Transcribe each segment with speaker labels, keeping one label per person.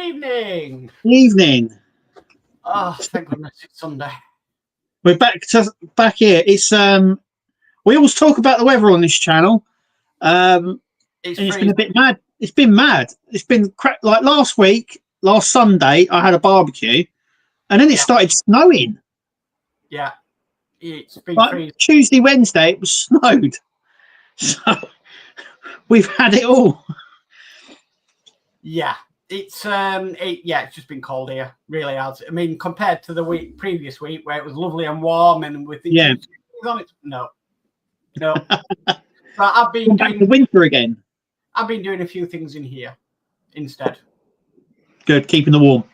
Speaker 1: evening.
Speaker 2: Evening.
Speaker 1: Oh, thank goodness it's Sunday.
Speaker 2: We're back here. It's we always talk about the weather on this channel. It's been a bit mad. It's been mad. It's been like last Sunday, I had a barbecue, and then it started snowing.
Speaker 1: Yeah, it's been
Speaker 2: like Tuesday, Wednesday, it was snowed. So we've had it all.
Speaker 1: Yeah, it's it's just been cold here. Really has. I mean, compared to the previous week where it was lovely and warm and with the on it. No. But I've been
Speaker 2: back to winter again.
Speaker 1: I've been doing a few things in here instead.
Speaker 2: Good, keeping the warm.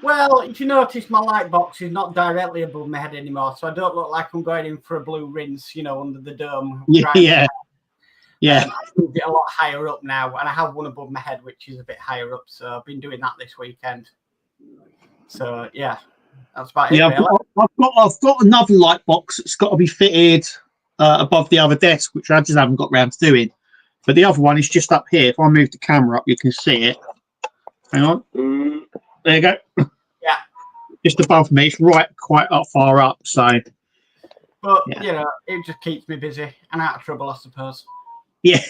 Speaker 1: Well, if you notice, my light box is not directly above my head anymore, so I don't look like I'm going in for a blue rinse, under the dome.
Speaker 2: Yeah.
Speaker 1: I've moved it a lot higher up now, and I have one above my head, which is a bit higher up. So I've been doing that this weekend. So yeah, that's about it. Really.
Speaker 2: I've got another light box that's got to be fitted above the other desk, which I just haven't got round to doing. But the other one is just up here. If I move the camera up, you can see it. Hang on. There you go.
Speaker 1: Yeah.
Speaker 2: Just above me. It's quite far up. So.
Speaker 1: But it just keeps me busy and out of trouble, I suppose.
Speaker 2: Yeah.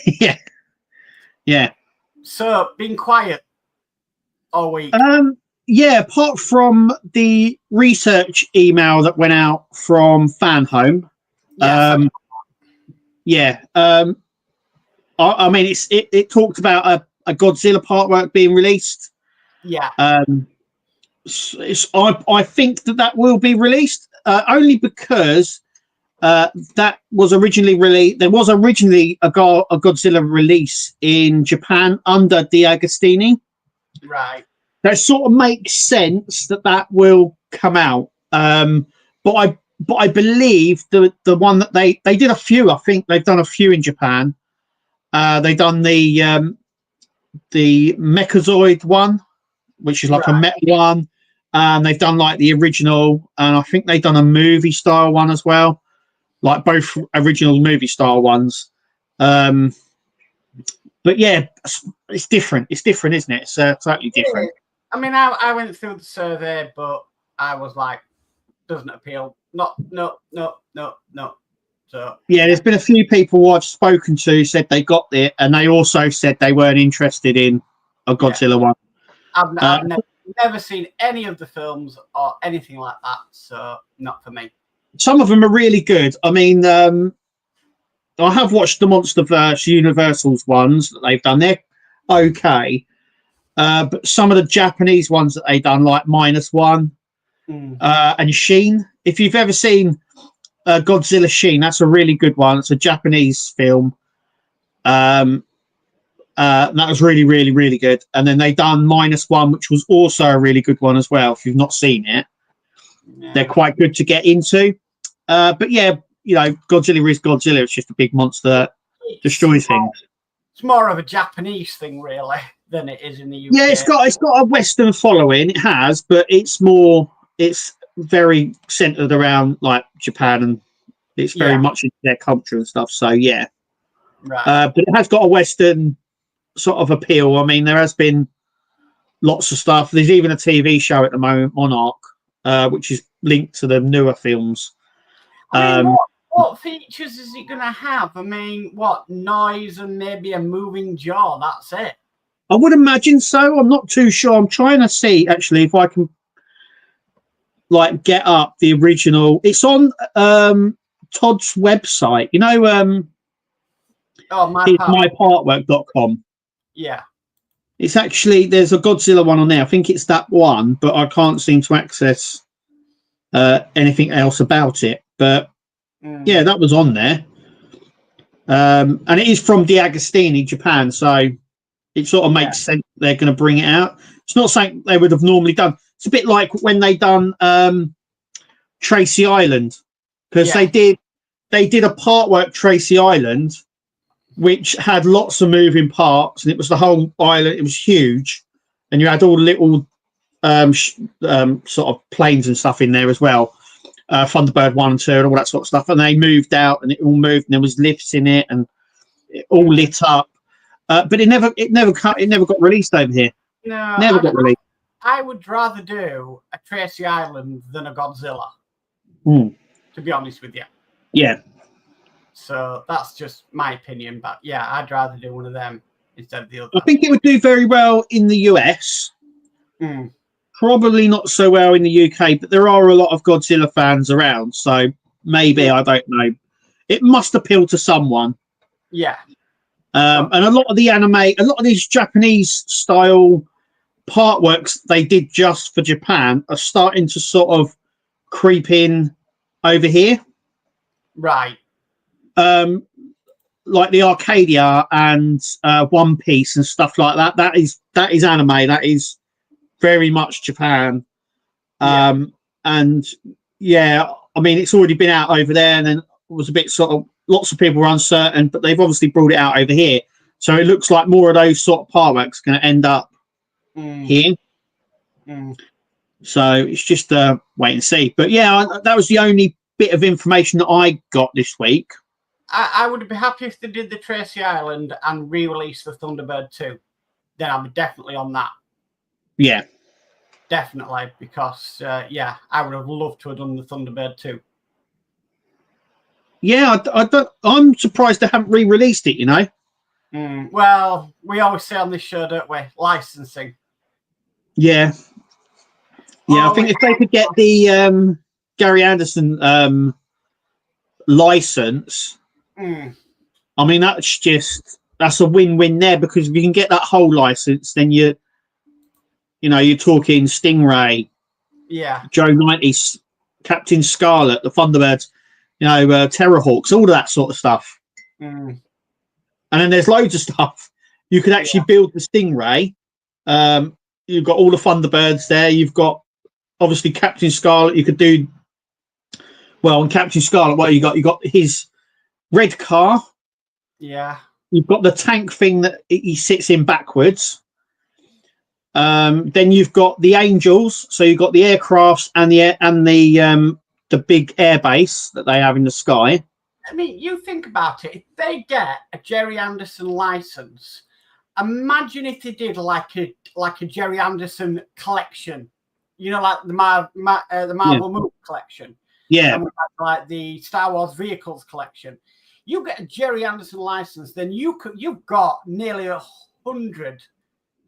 Speaker 1: So, being quiet all week.
Speaker 2: Apart from the research email that went out from Fan Home. I mean, it talked about a Godzilla Partwork being released.
Speaker 1: Yeah.
Speaker 2: I think that will be released only because that was originally released. There was originally a Godzilla release in Japan under D'Agostini.
Speaker 1: Right.
Speaker 2: That sort of makes sense that will come out. But I believe the one that they did a few. I think they've done a few in Japan. They've done the Mechazoid one, which is like a metal one. They've done like the original, and I think they've done a movie style one as well, like both original movie style ones. But yeah, it's different. It's different, isn't it? It's totally different.
Speaker 1: I mean, I went through the survey, but I was like, doesn't appeal. No. So
Speaker 2: yeah, there's been a few people who I've spoken to said they got it, and they also said they weren't interested in a Godzilla one.
Speaker 1: I've never seen any of the films or anything like that, so not for me.
Speaker 2: Some of them are really good. I mean, I have watched the MonsterVerse Universal's ones that they've done. They're okay, but some of the Japanese ones that they've done, like -1 and Sheen. If you've ever seen Godzilla Sheen, that's a really good one. It's a Japanese film. That was really, really, really good. And then they done -1, which was also a really good one as well. If you've not seen it, they're quite good to get into. But yeah, Godzilla is Godzilla. It's just a big monster that destroys things.
Speaker 1: It's more of a Japanese thing, really, than it is in the UK.
Speaker 2: Yeah, it's got a Western following. It has, but it's very centered around like Japan, and it's very much into their culture and stuff. So yeah,
Speaker 1: right.
Speaker 2: But it has got a Western sort of appeal. I mean, there has been lots of stuff. There's even a TV show at the moment, Monarch, which is linked to the newer films.
Speaker 1: I mean, what features is it going to have? I mean, what noise and maybe a moving jaw? That's it.
Speaker 2: I would imagine so. I'm not too sure. I'm trying to see actually if I can like get up the original. It's on Todd's website. mypartwork.com.
Speaker 1: Yeah.
Speaker 2: It's actually, there's a Godzilla one on there. I think it's that one, but I can't seem to access anything else about it. But yeah, that was on there. And it is from D'Agostini, Japan. So it sort of makes sense they're going to bring it out. It's not something they would have normally done. It's a bit like when they done Tracy Island, because they did a Partwork Tracy Island, which had lots of moving parts, and it was the whole island. It was huge, and you had all the little sort of planes and stuff in there as well. Thunderbird 1 and 2 and all that sort of stuff. And they moved out, and it all moved, and there was lifts in it, and it all lit up. But it never got released over here.
Speaker 1: No,
Speaker 2: never got released.
Speaker 1: I would rather do a Tracy Island than a Godzilla. To be honest with you.
Speaker 2: Yeah.
Speaker 1: So that's just my opinion, but yeah, I'd rather do one of them instead of the other.
Speaker 2: I think it would do very well in the US. Probably not so well in the UK, but there are a lot of Godzilla fans around, so maybe, I don't know. It must appeal to someone.
Speaker 1: Yeah.
Speaker 2: And a lot of the anime, a lot of these Japanese style partworks they did just for Japan are starting to sort of creep in over here.
Speaker 1: Right.
Speaker 2: Like the Arcadia and One Piece and stuff like that. That is anime. That is very much Japan. And yeah, I mean, it's already been out over there, and then it was a bit sort of, lots of people were uncertain, but they've obviously brought it out over here. So it looks like more of those sort of partworks are going to end up here. So it's just wait and see. But yeah, that was the only bit of information that I got this week.
Speaker 1: I would be happy if they did the Tracy Island and re-release the Thunderbird 2. Then I'd be definitely on that.
Speaker 2: Yeah.
Speaker 1: Definitely, because, yeah, I would have loved to have done the Thunderbird 2.
Speaker 2: Yeah, I'm surprised they haven't re-released it, you know?
Speaker 1: Well, we always say on this show, don't we? Licensing.
Speaker 2: Yeah. Yeah, I think if they could get the Gary Anderson license, I mean, that's a win-win there, because if you can get that whole license, then you're talking Stingray, Joe 90s, Captain Scarlet, the Thunderbirds, Terrorhawks, all of that sort of stuff. And then there's loads of stuff. You could actually build the Stingray. You've got all the Thunderbirds there. You've got obviously Captain Scarlet. You could do well on Captain Scarlet. What you got? You got his red car.
Speaker 1: Yeah.
Speaker 2: You've got the tank thing that he sits in backwards. Then you've got the Angels. So you've got the aircrafts and the big air base that they have in the sky.
Speaker 1: I mean, you think about it. If they get a Jerry Anderson license, imagine if they did like a Jerry Anderson collection. You know, like the Marvel movie collection.
Speaker 2: Yeah.
Speaker 1: And like the Star Wars vehicles collection. You get a Jerry Anderson license, then you've got nearly 100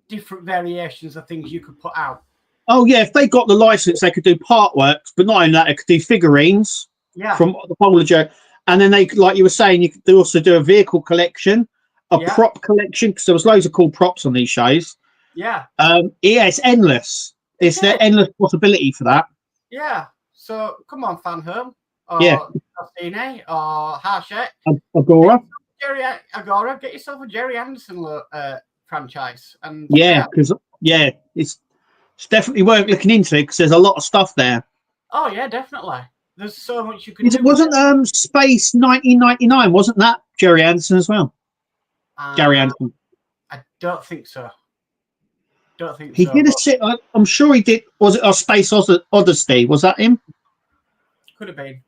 Speaker 1: different variations of things you could put out.
Speaker 2: Oh yeah, if they got the license, they could do partworks, but not only that, they could do figurines from the Polar Joe. And then they, like you were saying, you could also do a vehicle collection, a prop collection, because there was loads of cool props on these shows.
Speaker 1: Yeah.
Speaker 2: It's endless. It's there endless possibility for that.
Speaker 1: Yeah. So come on, Fan Home, or Costine, or Harshek,
Speaker 2: Agora.
Speaker 1: Agora, get yourself a Jerry Anderson franchise. And
Speaker 2: because it's definitely worth looking into, because there's a lot of stuff there.
Speaker 1: Oh yeah, definitely. There's so much you can do.
Speaker 2: It wasn't Space 1999, wasn't that Jerry Anderson as well? Gary Anderson.
Speaker 1: I don't think so.
Speaker 2: He did a sit. I'm sure he did. Was it Space Odyssey? Was that him?
Speaker 1: Could have been.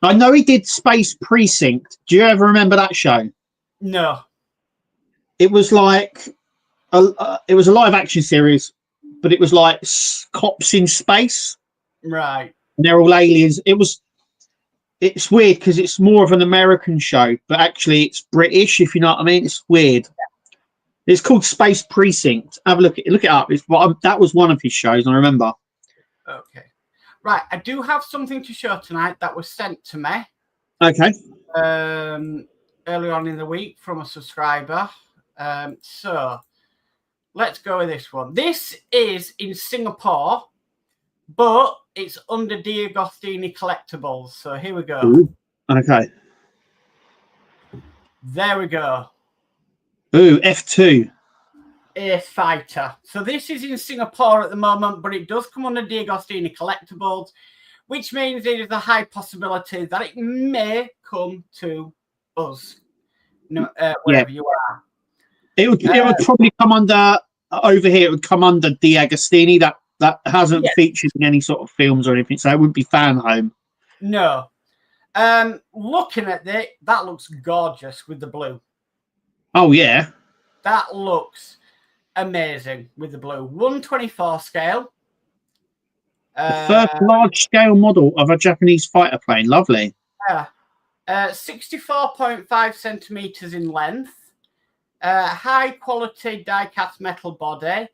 Speaker 2: I know he did Space Precinct. Do you ever remember that show?
Speaker 1: No.
Speaker 2: It was like it was a live action series, but it was like cops in space.
Speaker 1: Right.
Speaker 2: And they're all aliens. It's weird because it's more of an American show, but actually it's British, if you know what I mean. It's weird. It's called Space Precinct. Have a look it up. That was one of his shows, I remember.
Speaker 1: Okay. Right. I do have something to show tonight that was sent to me.
Speaker 2: Okay.
Speaker 1: Earlier on in the week from a subscriber. So let's go with this one. This is in Singapore, but it's under D'Agostini Collectibles. So here we go.
Speaker 2: Ooh, okay.
Speaker 1: There we go.
Speaker 2: Ooh, F2.
Speaker 1: A fighter. So this is in Singapore at the moment, but it does come under D'Agostini Collectibles, which means there is a high possibility that it may come to us, wherever you are.
Speaker 2: It would probably come under over here. It would come under D'Agostini. That hasn't featured in any sort of films or anything, so it wouldn't be fan home.
Speaker 1: No. Looking at it, that looks gorgeous with the blue.
Speaker 2: Oh yeah.
Speaker 1: That looks amazing with the blue. 1/24 scale.
Speaker 2: The first large-scale model of a Japanese fighter plane. Lovely.
Speaker 1: Yeah. 64.5 centimeters in length. High-quality die-cast metal body.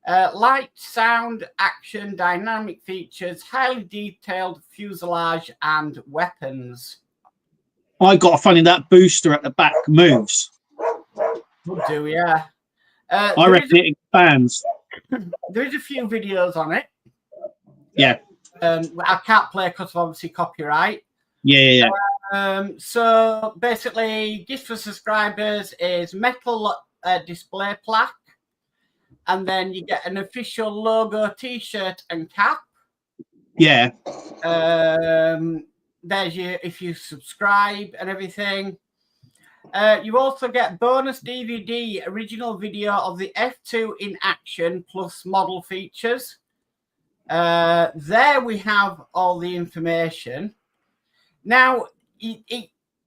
Speaker 1: Light, sound, action, dynamic features, highly detailed fuselage and weapons.
Speaker 2: I got a funny that booster at the back moves.
Speaker 1: Do yeah.
Speaker 2: I reckon it expands.
Speaker 1: There is a few videos on it.
Speaker 2: Yeah.
Speaker 1: I can't play because of obviously copyright.
Speaker 2: Yeah.
Speaker 1: So basically, gift for subscribers is metal display plaque, and then you get an official logo T-shirt and cap.
Speaker 2: Yeah.
Speaker 1: There's your if you subscribe and everything. You also get bonus DVD original video of the F2 in action plus model features. There we have all the information. Now,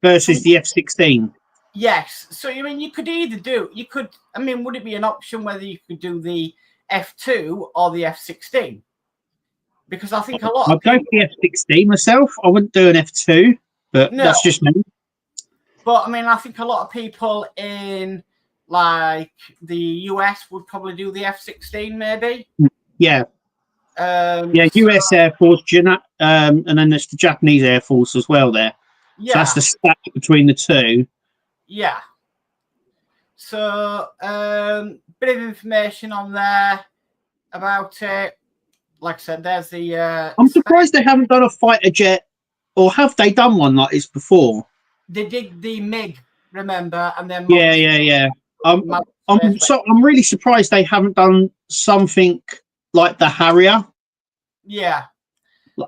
Speaker 2: versus the F-16.
Speaker 1: Yes. So, I mean, you could either do, would it be an option whether you could do the F2 or the F-16? Because I think a lot of people...
Speaker 2: I'd go for the F-16 myself. I wouldn't do an F2, but that's just me.
Speaker 1: But, I mean, I think a lot of people in, like, the US would probably do the F-16, maybe.
Speaker 2: Yeah. US Air Force, and then there's the Japanese Air Force as well there. Yeah. So that's the stack between the two.
Speaker 1: Yeah. So, bit of information on there about it. Like I said, there's the...
Speaker 2: I'm surprised they haven't done a fighter jet, or have they done one like this before?
Speaker 1: They did the MiG, remember? And then
Speaker 2: yeah. I'm really surprised they haven't done something like the Harrier.
Speaker 1: Yeah.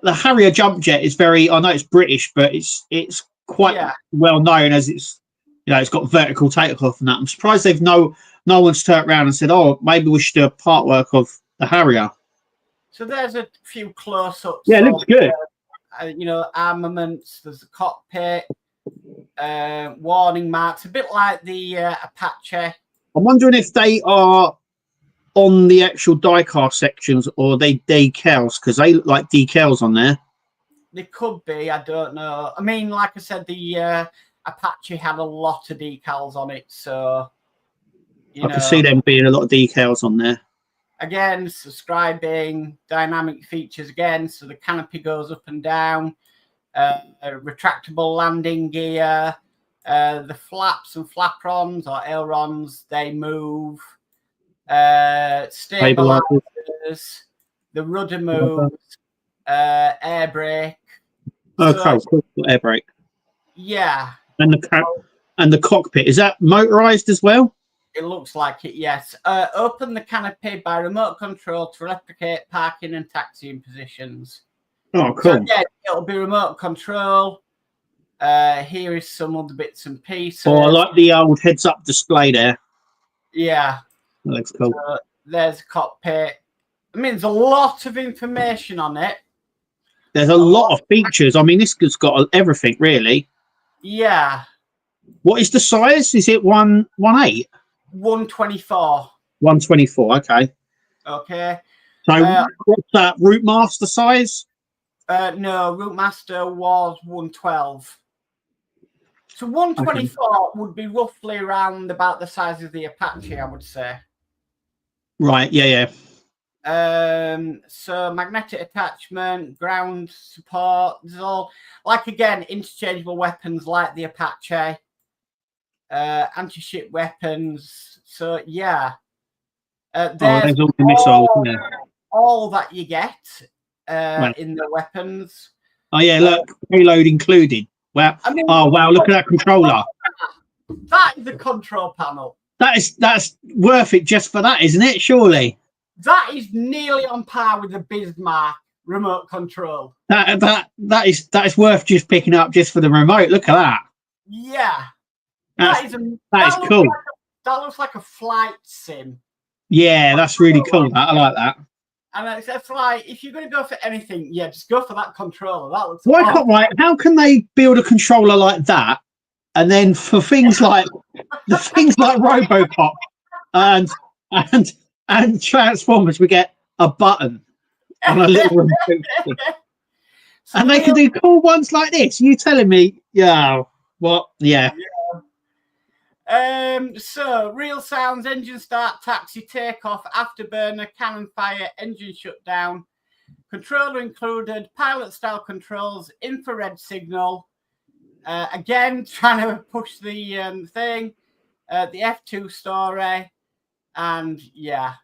Speaker 2: The Harrier jump jet is very, I know it's British, but it's quite well known as it's got vertical takeoff and that. I'm surprised they've no one's turned around and said, oh, maybe we should do a part work of the Harrier.
Speaker 1: So there's a few close-ups.
Speaker 2: Yeah, it looks good.
Speaker 1: Armaments, there's the cockpit, warning marks, a bit like the Apache.
Speaker 2: I'm wondering if they are on the actual die-cast sections or they decals, because they look like decals on there.
Speaker 1: They could be, I don't know. I mean, like I said, the Apache had a lot of decals on it, so
Speaker 2: I can see them being a lot of decals on there.
Speaker 1: Again, subscribing, dynamic features again, so the canopy goes up and down, retractable landing gear, the flaps and flaprons or ailerons, they move, stabilizers, the rudder moves, air brake.
Speaker 2: Okay, so, air brake.
Speaker 1: Yeah.
Speaker 2: And the cockpit, is that motorized as well?
Speaker 1: It looks like it, yes. Open the canopy by remote control to replicate parking and taxiing positions.
Speaker 2: Oh, cool.
Speaker 1: So, yeah, it'll be remote control. Here is some other bits and pieces.
Speaker 2: Oh, I like the old heads-up display there.
Speaker 1: Yeah.
Speaker 2: That looks cool.
Speaker 1: So, there's a cockpit. I mean, there's a lot of information on it.
Speaker 2: There's a lot of features. I mean, this has got everything, really.
Speaker 1: Yeah.
Speaker 2: What is the size? Is it 1.18?
Speaker 1: 124.
Speaker 2: 124, okay.
Speaker 1: Okay.
Speaker 2: So what's that, Route Master size?
Speaker 1: No, Route Master was 112. So 124 would be roughly around about the size of the Apache, I would say.
Speaker 2: Right, yeah.
Speaker 1: So magnetic attachment, ground support, there's all, like, again, interchangeable weapons like the Apache. Anti-ship weapons. So yeah, there's
Speaker 2: all the missiles.
Speaker 1: All that you get in the weapons.
Speaker 2: Oh yeah, look, payload included. Wow! I mean, oh wow! Look at that controller.
Speaker 1: That is the control panel.
Speaker 2: That's worth it just for that, isn't it? Surely.
Speaker 1: That is nearly on par with the Bismarck remote control.
Speaker 2: That is worth just picking up just for the remote. Look at that.
Speaker 1: Yeah.
Speaker 2: That is cool.
Speaker 1: That looks like a flight sim.
Speaker 2: Yeah, that's really cool. I like that.
Speaker 1: And it's like, if you're going to go for anything, just go for that controller. That looks
Speaker 2: how can they build a controller like that? And then for things like Robocop and and Transformers, we get a button on a little remote. And they can do cool ones like this. You telling me? Yeah. What? Yeah.
Speaker 1: So real sounds: engine start, taxi, takeoff, afterburner, cannon fire, engine shutdown. Controller included, pilot style controls, infrared signal. Again, trying to push the thing. The F2 story, and yeah,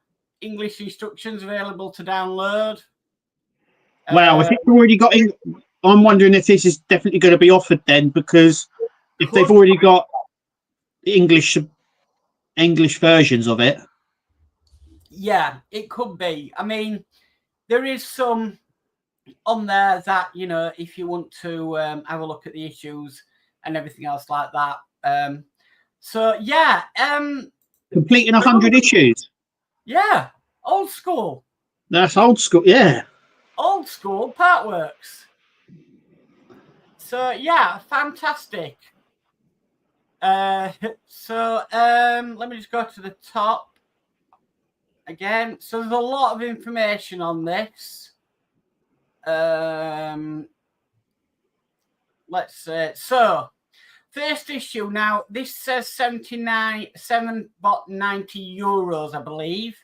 Speaker 1: English instructions available to download.
Speaker 2: Wow, if it's already got in, I'm wondering if this is definitely going to be offered then, because if they've already got English versions of it.
Speaker 1: Yeah, it could be. I mean, there is some on there that, you know, if you want to have a look at the issues and everything else like that. So yeah,
Speaker 2: completing 100 issues.
Speaker 1: Yeah, old school.
Speaker 2: That's old school. Yeah,
Speaker 1: old school Partworks. So yeah, fantastic. Let me just go to the top again. So there's a lot of information on this. Let's say so. First issue now. This says 7.90 euros, I believe,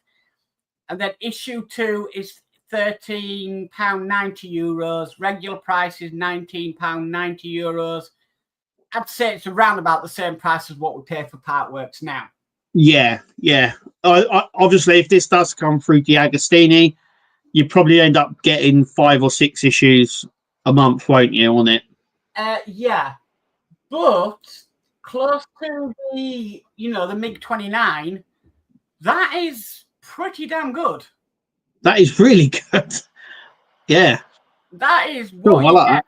Speaker 1: and then issue 2 is £13.90 euros. Regular price is £19.90 euros. I'd say it's around about the same price as what we pay for Partworks now.
Speaker 2: Yeah. Obviously, if this does come through D'Agostini, you probably end up getting 5 or 6 issues a month, won't you, on it?
Speaker 1: Yeah, but close to the MiG-29, that is pretty damn good.
Speaker 2: That is really good. Yeah,
Speaker 1: that is
Speaker 2: what I like that.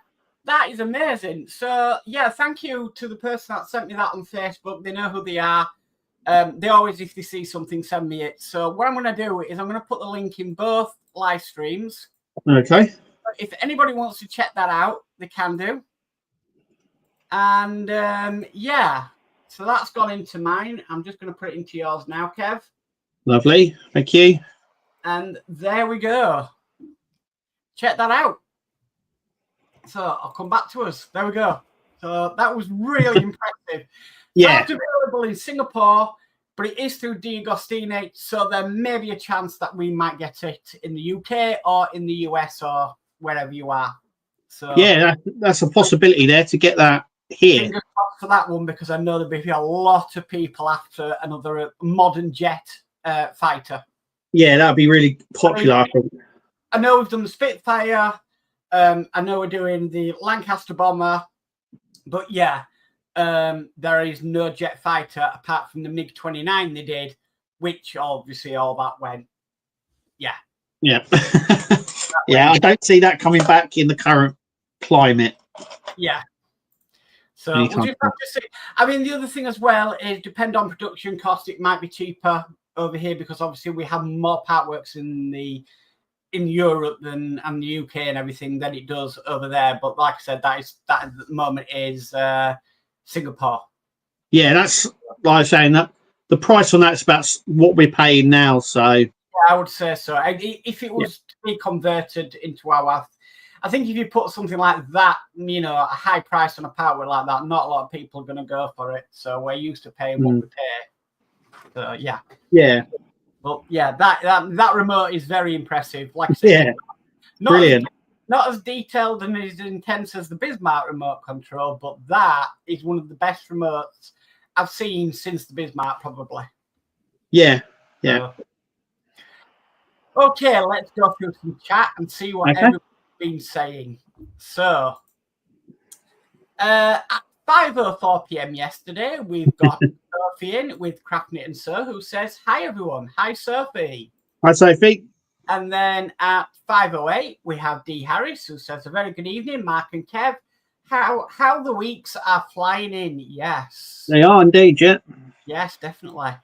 Speaker 1: That is amazing. So yeah, thank you to the person that sent me that on Facebook. They know who they are. They always, if they see something, send me it. So what I'm going to do is I'm going to put the link in both live streams.
Speaker 2: Okay.
Speaker 1: If anybody wants to check that out, they can do. And yeah, so that's gone into mine. I'm just going to put it into yours now, Kev.
Speaker 2: Lovely. Thank you.
Speaker 1: And there we go. Check that out. So I'll come back to us. There we go. So that was really impressive.
Speaker 2: Yeah.
Speaker 1: It's available in Singapore, but it is through D'Agostini, so there may be a chance that we might get it in the UK or in the US or wherever you are. So
Speaker 2: yeah, that's a possibility there to get that here.
Speaker 1: Fingers crossed for that one, because I know there'll be a lot of people after another modern jet fighter.
Speaker 2: Yeah, that'd be really popular.
Speaker 1: I know we've done the Spitfire. I know we're doing the Lancaster bomber, but yeah, there is no jet fighter apart from the MiG-29 they did, which obviously all that went. Yeah.
Speaker 2: Yeah. Yeah, I don't see that coming back in the current climate.
Speaker 1: Yeah. So we'll just have to see. I mean, the other thing as well is, depend on production cost, it might be cheaper over here, because obviously we have more Partworks in Europe and the UK and everything than it does over there. But like I said, that at the moment is Singapore. Yeah,
Speaker 2: that's like I'm saying, that the price on that's about what we're paying now. So yeah,
Speaker 1: I would say so. If it was to be converted into I think if you put something like that, a high price on a Partwork like that, not a lot of people are going to go for it. So we're used to paying what we pay. So yeah.
Speaker 2: Yeah.
Speaker 1: But yeah, that remote is very impressive. Like I said,
Speaker 2: brilliant.
Speaker 1: Not as detailed and as intense as the Bismarck remote control, but that is one of the best remotes I've seen since the Bismarck, probably.
Speaker 2: Yeah.
Speaker 1: Okay, let's go through some chat and see what everybody's been saying. So, at 5:04 p.m. yesterday, we've got Sophie in with Crafting and So, who says, "Hi everyone." Hi Sophie.
Speaker 2: Hi Sophie.
Speaker 1: And then at 5:08, we have D Harris, who says, "A very good evening, Mark and Kev. How the weeks are flying in." Yes,
Speaker 2: they are indeed. Yeah.
Speaker 1: Yes, definitely.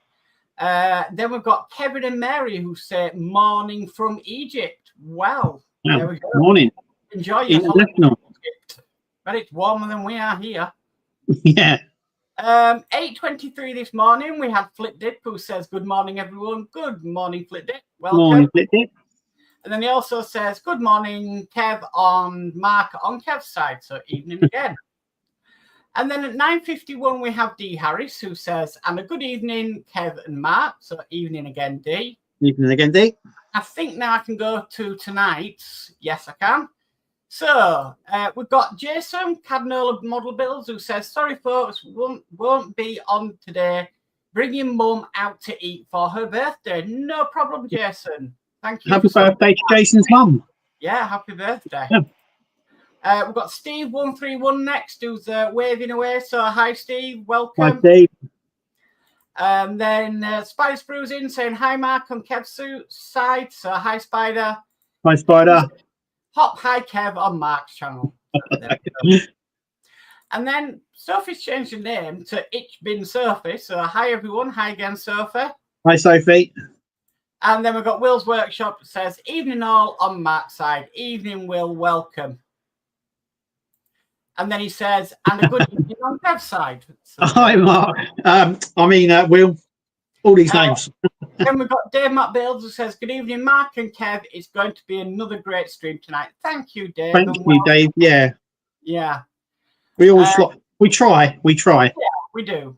Speaker 1: Then we've got Kevin and Mary, who say, "Morning from Egypt." Well, there we go.
Speaker 2: Morning.
Speaker 1: Enjoy your holiday. But it's warmer than we are here.
Speaker 2: Yeah.
Speaker 1: 8:23 this morning, we had Flip Dip, who says, good morning, everyone. Good morning, Flip Dip. Welcome.
Speaker 2: Morning, Flip Dip.
Speaker 1: And then he also says, good morning, Kev on Mark on Kev's side. So evening again. And then at 9:51, we have D Harris, who says, and a good evening, Kev and Mark. So evening again, D.
Speaker 2: Evening again, D.
Speaker 1: I think now I can go to tonight's. Yes, I can. So we've got Jason Cadnola Model Bills, who says, sorry, folks, won't be on today. Bringing Mum out to eat for her birthday. No problem, Jason. Thank you.
Speaker 2: Happy birthday to Jason's mum.
Speaker 1: Yeah, happy birthday. We've got Steve131 next, who's waving away. So hi, Steve. Welcome.
Speaker 2: Hi, Steve.
Speaker 1: And then Spider Sprues in saying hi, Mark on Kev's side. So hi, Spider.
Speaker 2: Hi, Spider.
Speaker 1: Hop hi, Kev on Mark's channel. And then Sophie's changed her name to Ich Bin Sophie. So hi, everyone. Hi again, Sophie.
Speaker 2: Hi, Sophie.
Speaker 1: And then we've got Will's Workshop says, evening all on Mark's side. Evening, Will, welcome. And then he says, and a good evening on Kev's side. So,
Speaker 2: hi, Mark. Will. All these names.
Speaker 1: Then we've got Dave Matt Bales, who says, good evening, Mark and Kev. It's going to be another great stream tonight. Thank you, Dave.
Speaker 2: Thank you, Dave. Yeah.
Speaker 1: Yeah.
Speaker 2: We always we try.
Speaker 1: Yeah, we do.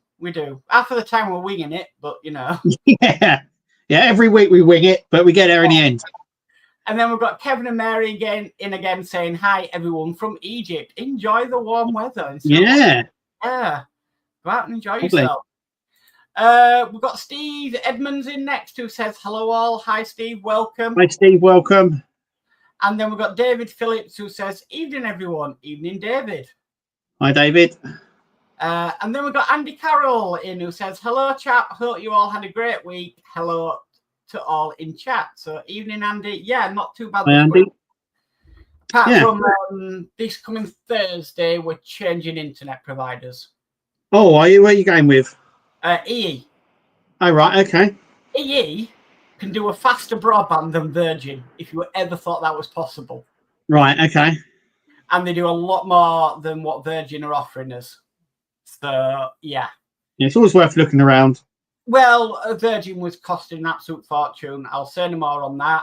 Speaker 1: Half of the time we're winging it, but you know.
Speaker 2: Yeah. Every week we wing it, but we get there in the end.
Speaker 1: And then we've got Kevin and Mary again saying, hi, everyone from Egypt. Enjoy the warm weather.
Speaker 2: Yeah.
Speaker 1: Yeah. Go out and enjoy
Speaker 2: Lovely.
Speaker 1: yourself. We've got Steve Edmonds in next, who says, hello all. Hi, Steve. Welcome.
Speaker 2: Hi, Steve. Welcome.
Speaker 1: And then we've got David Phillips, who says, evening, everyone. Evening, David.
Speaker 2: Hi, David.
Speaker 1: And then we've got Andy Carroll in, who says, hello, chat. Hope you all had a great week. Hello to all in chat. So, evening, Andy. Yeah, not too bad.
Speaker 2: Hi, Andy.
Speaker 1: Apart from this coming Thursday, we're changing internet providers.
Speaker 2: Oh, are you? Where are you going with?
Speaker 1: EE.
Speaker 2: Oh, right. Okay.
Speaker 1: EE can do a faster broadband than Virgin, if you ever thought that was possible.
Speaker 2: Right. Okay.
Speaker 1: And they do a lot more than what Virgin are offering us. So, yeah.
Speaker 2: It's always worth looking around.
Speaker 1: Well, Virgin was costing an absolute fortune. I'll say no more on that.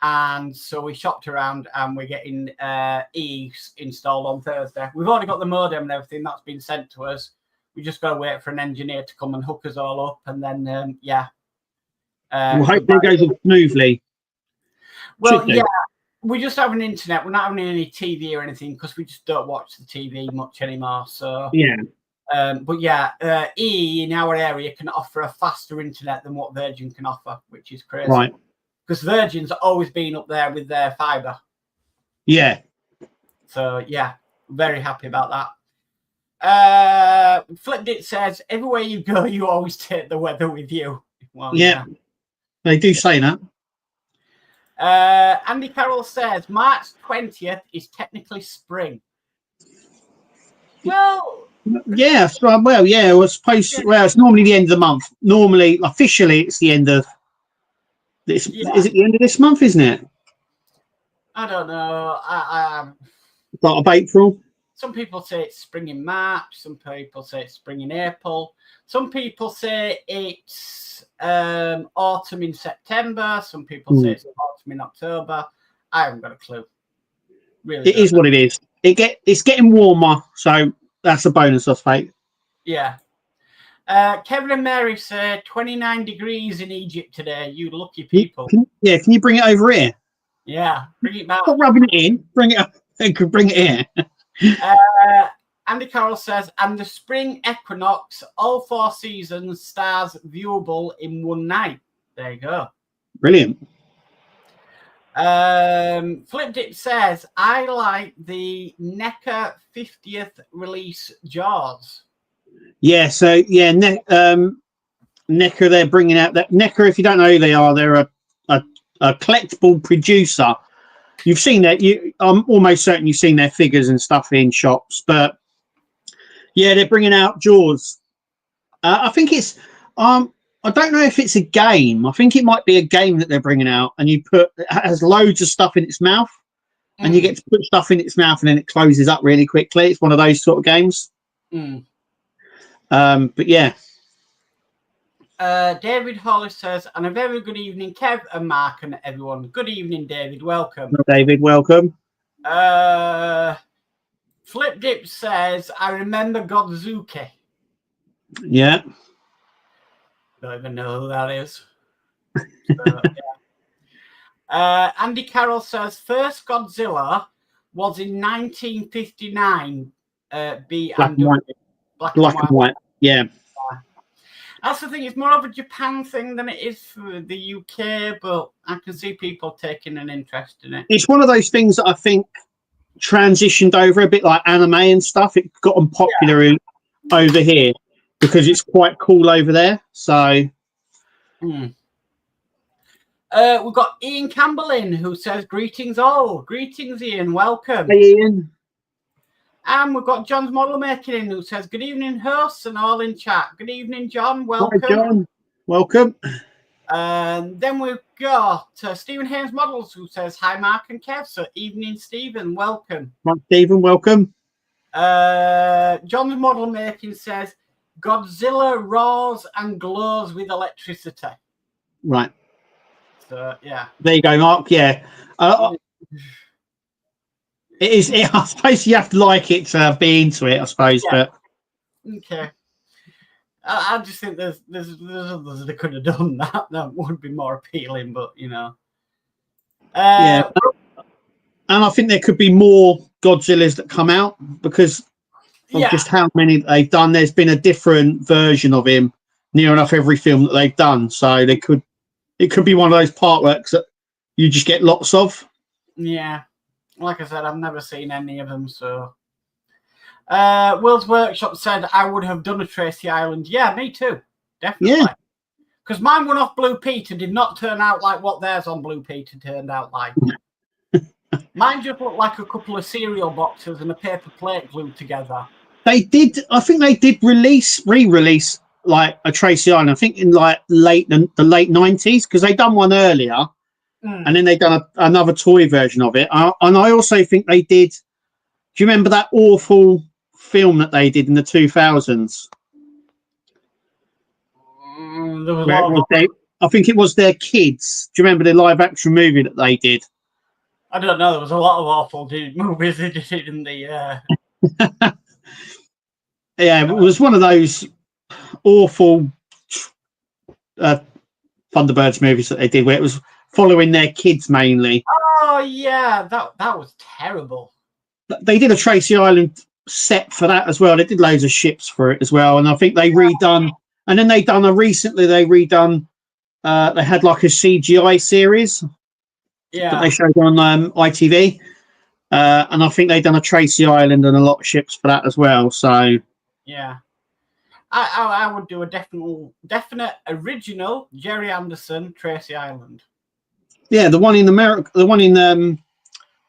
Speaker 1: And so we shopped around and we're getting E installed on Thursday. We've already got the modem and everything that's been sent to us. We just got to wait for an engineer to come and hook us all up. And then, yeah.
Speaker 2: We'll hope it goes smoothly.
Speaker 1: Well, yeah. We just have an internet. We're not having any TV or anything because we just don't watch the TV much anymore. So
Speaker 2: yeah.
Speaker 1: But yeah, E in our area can offer a faster internet than what Virgin can offer, which is crazy.
Speaker 2: Right.
Speaker 1: Because Virgin's always been up there with their fibre.
Speaker 2: Yeah.
Speaker 1: So yeah, very happy about that. Flipped it says, everywhere you go, you always take the weather with you. Well,
Speaker 2: yeah. They do say that.
Speaker 1: Andy Carroll says March 20th is technically spring. Well,
Speaker 2: yeah, well, yeah, it was supposed. Well, it's normally the end of the month. Normally, officially, it's the end of this. Yeah. Is it the end of this month? Isn't it?
Speaker 1: I don't know.
Speaker 2: Start of April.
Speaker 1: Some people say it's spring in March. Some people say it's spring in April. Some people say it's autumn in September. Some people say it's autumn in October. I haven't got a clue. Really,
Speaker 2: it is what it is. It's getting warmer, so that's a bonus, I suppose.
Speaker 1: Yeah. Kevin and Mary say 29 degrees in Egypt today. You lucky people.
Speaker 2: Can you bring it over here?
Speaker 1: Yeah, bring it back.
Speaker 2: Stop rubbing it in. Bring it up. They could bring it here.
Speaker 1: Andy Carroll says, and the spring equinox, all 4 seasons, stars viewable in one night. There you go.
Speaker 2: Brilliant.
Speaker 1: Flipped It says, I like the NECA 50th release Jaws.
Speaker 2: Yeah, so yeah, NECA, they're bringing out that NECA. If you don't know who they are, they're a collectible producer. You've seen that. I'm almost certain you've seen their figures and stuff in shops. But yeah, they're bringing out Jaws. I think it's. I don't know if it's a game. I think it might be a game that they're bringing out, and it has loads of stuff in its mouth, and you get to put stuff in its mouth, and then it closes up really quickly. It's one of those sort of games. But yeah.
Speaker 1: David Hollis says, and a very good evening, Kev and Mark and everyone. Good evening, David. Welcome.
Speaker 2: Hello, David, welcome.
Speaker 1: Flip Dip says, I remember Godzuki.
Speaker 2: Yeah.
Speaker 1: Don't even know who that is. So, yeah. Andy Carroll says, first Godzilla was in 1959.
Speaker 2: Black and white. Black and white. Yeah.
Speaker 1: That's the thing. It's more of a Japan thing than it is for the UK, but I can see people taking an interest in it.
Speaker 2: It's one of those things that I think transitioned over a bit like anime and stuff. It got unpopular over here because it's quite cool over there. So,
Speaker 1: we've got Ian Campbell in who says, greetings all. Greetings, Ian. Welcome.
Speaker 2: Hey, Ian.
Speaker 1: And we've got John's Model Making in who says, good evening, hosts and all in chat. Good evening, John. Welcome.
Speaker 2: Hi, John. Welcome.
Speaker 1: And then we've got Stephen Haynes Models who says, hi, Mark and Kev. So, evening, Stephen. Welcome.
Speaker 2: Hi, Stephen. Welcome.
Speaker 1: John's Model Making says, Godzilla roars and glows with electricity.
Speaker 2: Right.
Speaker 1: So, yeah.
Speaker 2: There you go, Mark. Yeah. It is. I suppose you have to like it to be into it, I suppose. Yeah. But
Speaker 1: okay. I just think there's others that could have done that. That would be more appealing, but you know.
Speaker 2: Yeah. And I think there could be more Godzillas that come out because of just how many they've done. There's been a different version of him near enough every film that they've done. So it could be one of those partworks that you just get lots of.
Speaker 1: Yeah. Like I said, I've never seen any of them, so. Will's Workshop said, I would have done a Tracy Island. Yeah, me too. Definitely.
Speaker 2: Yeah.
Speaker 1: Because mine went off Blue Peter did not turn out like what theirs on Blue Peter turned out like. Mine just looked like a couple of cereal boxes and a paper plate glued together.
Speaker 2: They did, I think they did re-release like a Tracy Island, I think in like the late 90s, because they done one earlier. And then they done another toy version of it. And I also think they did. Do you remember that awful film that they did in the 2000s? I think it was their kids. Do you remember the live action movie that they did?
Speaker 1: I don't know. There was a lot of awful movies they did in the.
Speaker 2: Yeah, it was one of those awful Thunderbirds movies that they did where it was following their kids mainly.
Speaker 1: Oh yeah, that was terrible.
Speaker 2: They did a Tracy Island set for that as well. They did loads of ships for it as well, and I think they redone. And then they had like a CGI series.
Speaker 1: Yeah,
Speaker 2: that they showed on ITV, and I think they done a Tracy Island and a lot of ships for that as well. So
Speaker 1: yeah, I would do a definite original Jerry Anderson Tracy Island.
Speaker 2: Yeah, the one in America, the one in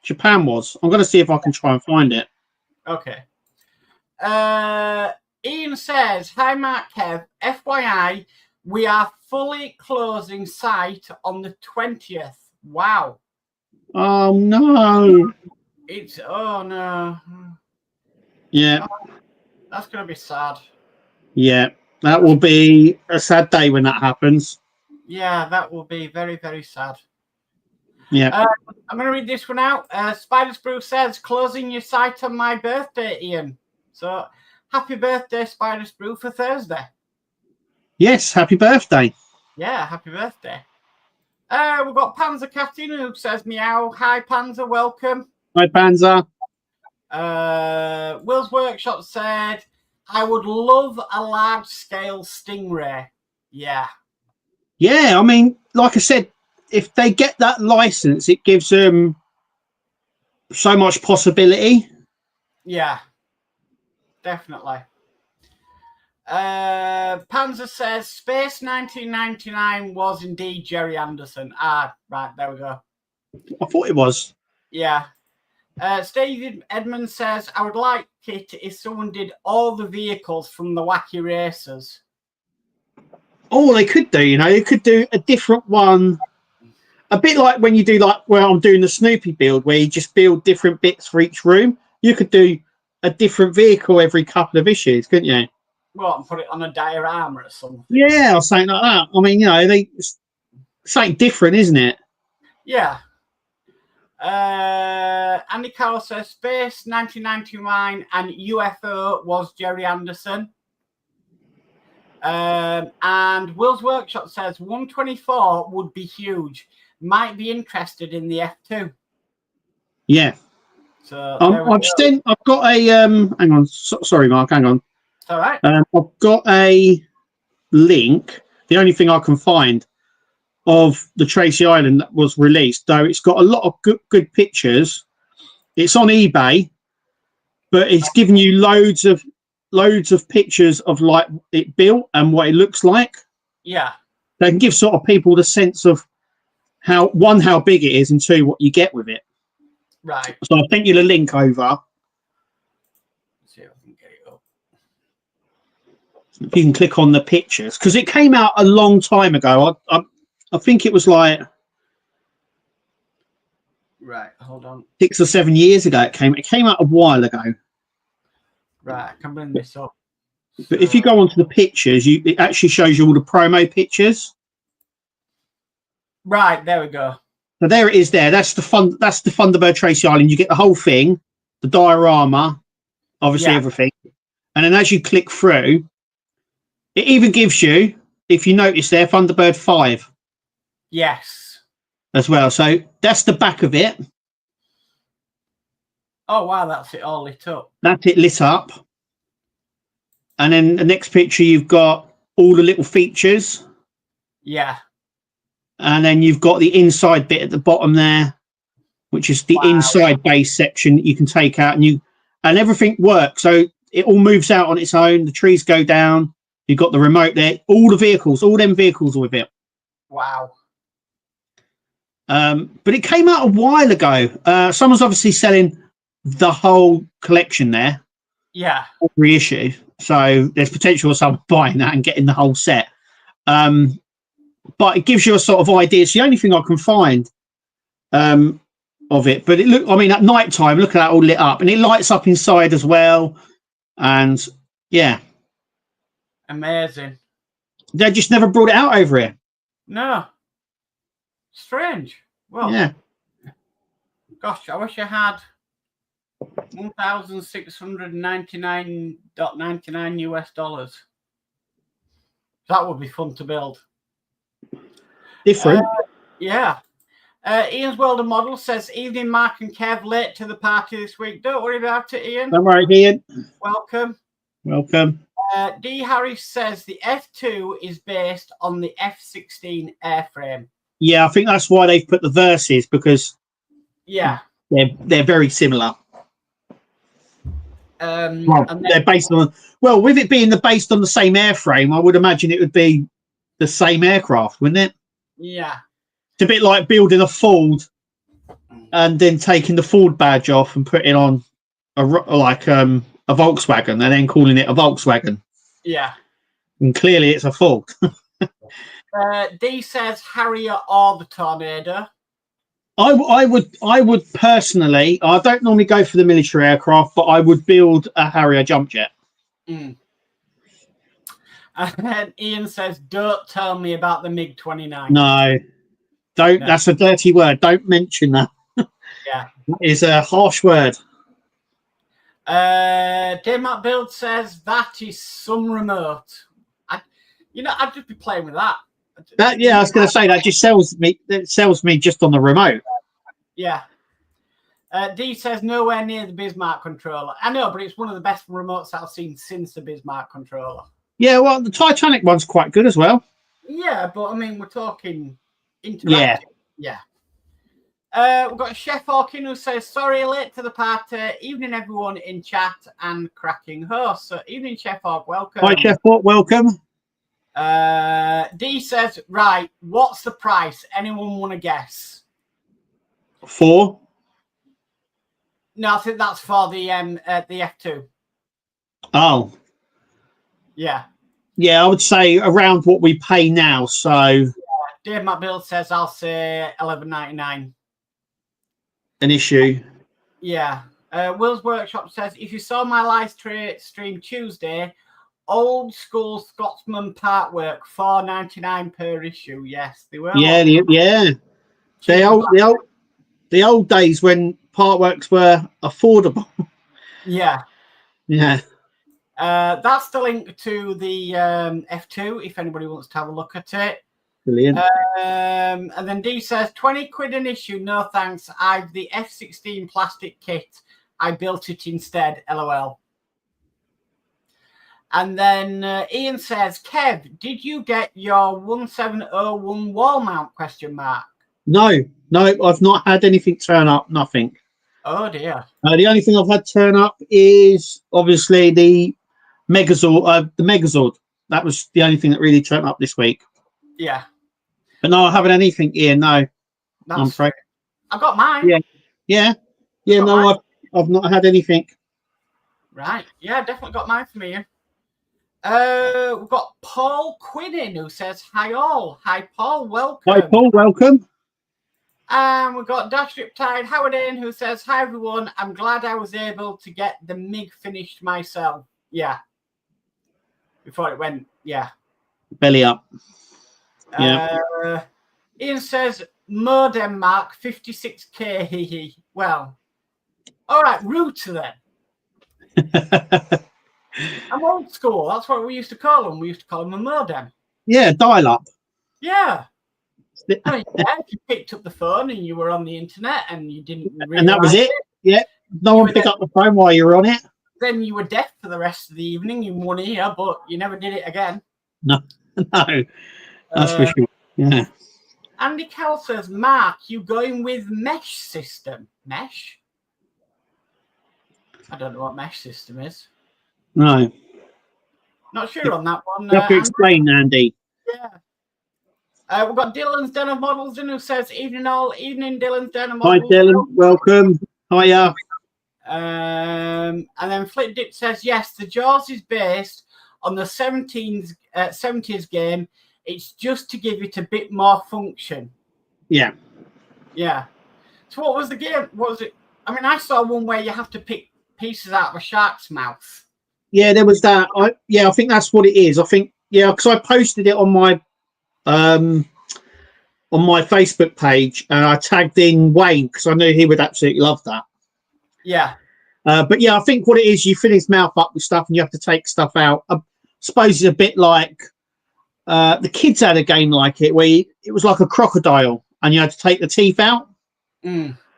Speaker 2: Japan was. I'm going to see if I can try and find it.
Speaker 1: Okay. Ian says, hi, Mark Kev. FYI, we are fully closing site on the 20th. Wow.
Speaker 2: Oh, no.
Speaker 1: Oh, no.
Speaker 2: Yeah.
Speaker 1: Oh, that's going to be sad.
Speaker 2: Yeah, that will be a sad day when that happens.
Speaker 1: Yeah, that will be very, very sad.
Speaker 2: Yeah.
Speaker 1: I'm going to read this one out. Spider Sprue says, closing your site on my birthday, Ian. So, happy birthday, Spider Sprue, for Thursday.
Speaker 2: Yes, happy birthday.
Speaker 1: Yeah, happy birthday. We've got Panzer Captain who says, meow. Hi, Panzer, welcome.
Speaker 2: Hi, Panzer.
Speaker 1: Will's Workshop said, I would love a large-scale Stingray. Yeah.
Speaker 2: Yeah, I mean, like I said, if they get that license, it gives them so much possibility.
Speaker 1: Yeah, definitely. Panzer says Space 1999 was indeed Jerry Anderson. Ah, right, there we go.
Speaker 2: I thought it was.
Speaker 1: Yeah. Steve Edmonds says, I would like it if someone did all the vehicles from the Wacky Racers.
Speaker 2: Oh, they could do, you know, they could do a different one. A bit like when you do, like, where I'm doing the Snoopy build, where you just build different bits for each room. You could do a different vehicle every couple of issues, couldn't you?
Speaker 1: What, and put it on a diorama or something?
Speaker 2: Yeah, or something like that. I mean, it's something different, isn't it?
Speaker 1: Yeah. Andy Carroll says Space 1999 and UFO was Jerry Anderson. And Will's Workshop says 124 would be huge. Might be interested in the F2.
Speaker 2: Yeah.
Speaker 1: So
Speaker 2: I've got a hang on. Sorry, Mark. Hang on.
Speaker 1: It's all right.
Speaker 2: I've got a link. The only thing I can find of the Tracy Island that was released, though it's got a lot of good pictures. It's on eBay, but it's giving you loads of pictures of like it built and what it looks like.
Speaker 1: Yeah.
Speaker 2: They can give sort of people the sense of how big it is, and two, what you get with it.
Speaker 1: Right.
Speaker 2: So I'll send you the link over.
Speaker 1: Let's see if I can get it up.
Speaker 2: If you can click on the pictures, because it came out a long time ago. I think it was like
Speaker 1: right. Hold on.
Speaker 2: 6 or 7 years ago. It came out a while ago.
Speaker 1: Right. I can bring this up.
Speaker 2: But if you go onto the pictures, it actually shows you all the promo pictures.
Speaker 1: Right. There we go.
Speaker 2: So there it is. That's the Thunderbird Tracy Island. You get the whole thing, the diorama, obviously everything, and then as you click through, it even gives you, if you notice there, Thunderbird 5.
Speaker 1: Yes.
Speaker 2: As well. So that's the back of it.
Speaker 1: Oh wow, that's it all lit up.
Speaker 2: That's it lit up. And then the next picture, you've got all the little features.
Speaker 1: Yeah.
Speaker 2: And then you've got the inside bit at the bottom there, which is the inside base section that you can take out, and everything works. So it all moves out on its own. The trees go down. You've got the remote there. All them vehicles are with it.
Speaker 1: Wow.
Speaker 2: But it came out a while ago. Someone's obviously selling the whole collection there.
Speaker 1: Yeah.
Speaker 2: Reissue. So there's potential of someone buying that and getting the whole set. But it gives you a sort of idea. It's the only thing I can find of it. But at night time, look at that all lit up, and it lights up inside as well. And yeah,
Speaker 1: amazing.
Speaker 2: They just never brought it out over here. No,
Speaker 1: strange. Well,
Speaker 2: yeah.
Speaker 1: Gosh, I wish I had $1,699.99 US. That would be fun to build.
Speaker 2: Different.
Speaker 1: Yeah. Ian's World of Models says, evening, Mark and Kev, late to the party this week. Don't worry about it, Ian.
Speaker 2: Don't worry, Ian.
Speaker 1: Welcome.
Speaker 2: Welcome.
Speaker 1: D. Harris says the F2 is based on the F-16 airframe.
Speaker 2: Yeah, I think that's why they've put the verses, because they're very similar. They're based on, well, with it being based on the same airframe, I would imagine it would be the same aircraft, wouldn't it?
Speaker 1: Yeah.
Speaker 2: It's a bit like building a Ford and then taking the Ford badge off and putting on a Volkswagen and then calling it a Volkswagen.
Speaker 1: Yeah.
Speaker 2: And clearly it's a Ford.
Speaker 1: D says Harrier or the Tornado.
Speaker 2: I would personally, I don't normally go for the military aircraft, but I would build a Harrier jump jet.
Speaker 1: And then Ian says, don't tell me about the MiG-29.
Speaker 2: No, don't. No. That's a dirty word. Don't mention that.
Speaker 1: Yeah.
Speaker 2: That is a harsh word.
Speaker 1: Daymark Build says, that is some remote. I'd just be playing with that.
Speaker 2: I was going to say, that just sells me. It sells me just on the remote.
Speaker 1: Yeah. D says nowhere near the Bismarck controller. I know, but it's one of the best remotes I've seen since the Bismarck controller.
Speaker 2: Yeah, well, the Titanic one's quite good as well.
Speaker 1: Yeah, but I mean, we're talking interactive. Yeah. We've got Chef Hawking who says, sorry, late to the party. Evening, everyone in chat and cracking host. So, evening, Chef Hawk. Welcome.
Speaker 2: Hi, Chef Hawk. Welcome.
Speaker 1: D says, right, what's the price? Anyone want to guess?
Speaker 2: 4?
Speaker 1: No, I think that's for the F2.
Speaker 2: Oh.
Speaker 1: Yeah.
Speaker 2: Yeah, I would say around what we pay now. So
Speaker 1: Dave McBill says I'll say $11.99.
Speaker 2: An issue.
Speaker 1: Yeah. Will's Workshop says if you saw my live stream Tuesday, Old school Scotsman Partwork, $4.99 per issue. Yes, they were.
Speaker 2: Yeah, the old days when Partworks were affordable.
Speaker 1: Yeah.
Speaker 2: Yeah.
Speaker 1: That's the link to the F2 if anybody wants to have a look at it.
Speaker 2: Brilliant.
Speaker 1: And then D says 20 quid an issue. No thanks. I've the F16 plastic kit. I built it instead. LOL. And then Ian says, Kev, did you get your 1701 wall mount ?
Speaker 2: No, I've not had anything turn up. Nothing.
Speaker 1: Oh dear.
Speaker 2: The only thing I've had turn up is obviously the Megazord. That was the only thing that really turned up this week.
Speaker 1: Yeah.
Speaker 2: But no, I haven't anything here. No. I'm afraid.
Speaker 1: I've got mine.
Speaker 2: Yeah. No, I've not had anything.
Speaker 1: Right. Yeah, definitely got mine from Ian. We've got Paul Quinnin who says, hi all. Hi, Paul. Welcome.
Speaker 2: Hi, Paul. Welcome.
Speaker 1: And we've got Dash Riptide Howard in who says, hi, everyone. I'm glad I was able to get the MiG finished myself. Yeah. Before it went, yeah. Belly up.
Speaker 2: Yeah.
Speaker 1: Ian says, modem mark 56k. Hee. Well, all right, router then. I'm old school. That's what we used to call them. We used to call them a modem.
Speaker 2: Yeah, dial up.
Speaker 1: Yeah. I mean, yeah, if you picked up the phone and you were on the internet and you didn't realize
Speaker 2: and that was it. Yeah. No one picked up the phone while you were on it.
Speaker 1: Then you were deaf for the rest of the evening in one ear, but you never did it again.
Speaker 2: No. That's for sure. Yeah.
Speaker 1: Andy Cal says, Mark, you going with mesh system? Mesh? I don't know what mesh system is.
Speaker 2: No.
Speaker 1: Not sure on that one.
Speaker 2: You have to explain, Andy.
Speaker 1: Yeah. We've got Dylan's Den of Models in who says, evening all. Evening, Dylan's Den of Models.
Speaker 2: Hi, Dylan. Welcome. Hiya.
Speaker 1: And then Flip Dip says, yes, the Jaws is based on the 70s game. It's just to give it a bit more function.
Speaker 2: Yeah.
Speaker 1: Yeah. So what was the game? What was it? I mean, I saw one where you have to pick pieces out of a shark's mouth.
Speaker 2: Yeah, there was that. I think that's what it is. I think, because I posted it on my Facebook page and I tagged in Wayne because I knew he would absolutely love that.
Speaker 1: Yeah.
Speaker 2: But yeah, I think what it is, you fill his mouth up with stuff and you have to take stuff out. I suppose it's a bit like the kids had a game like it where it was like a crocodile and you had to take the teeth out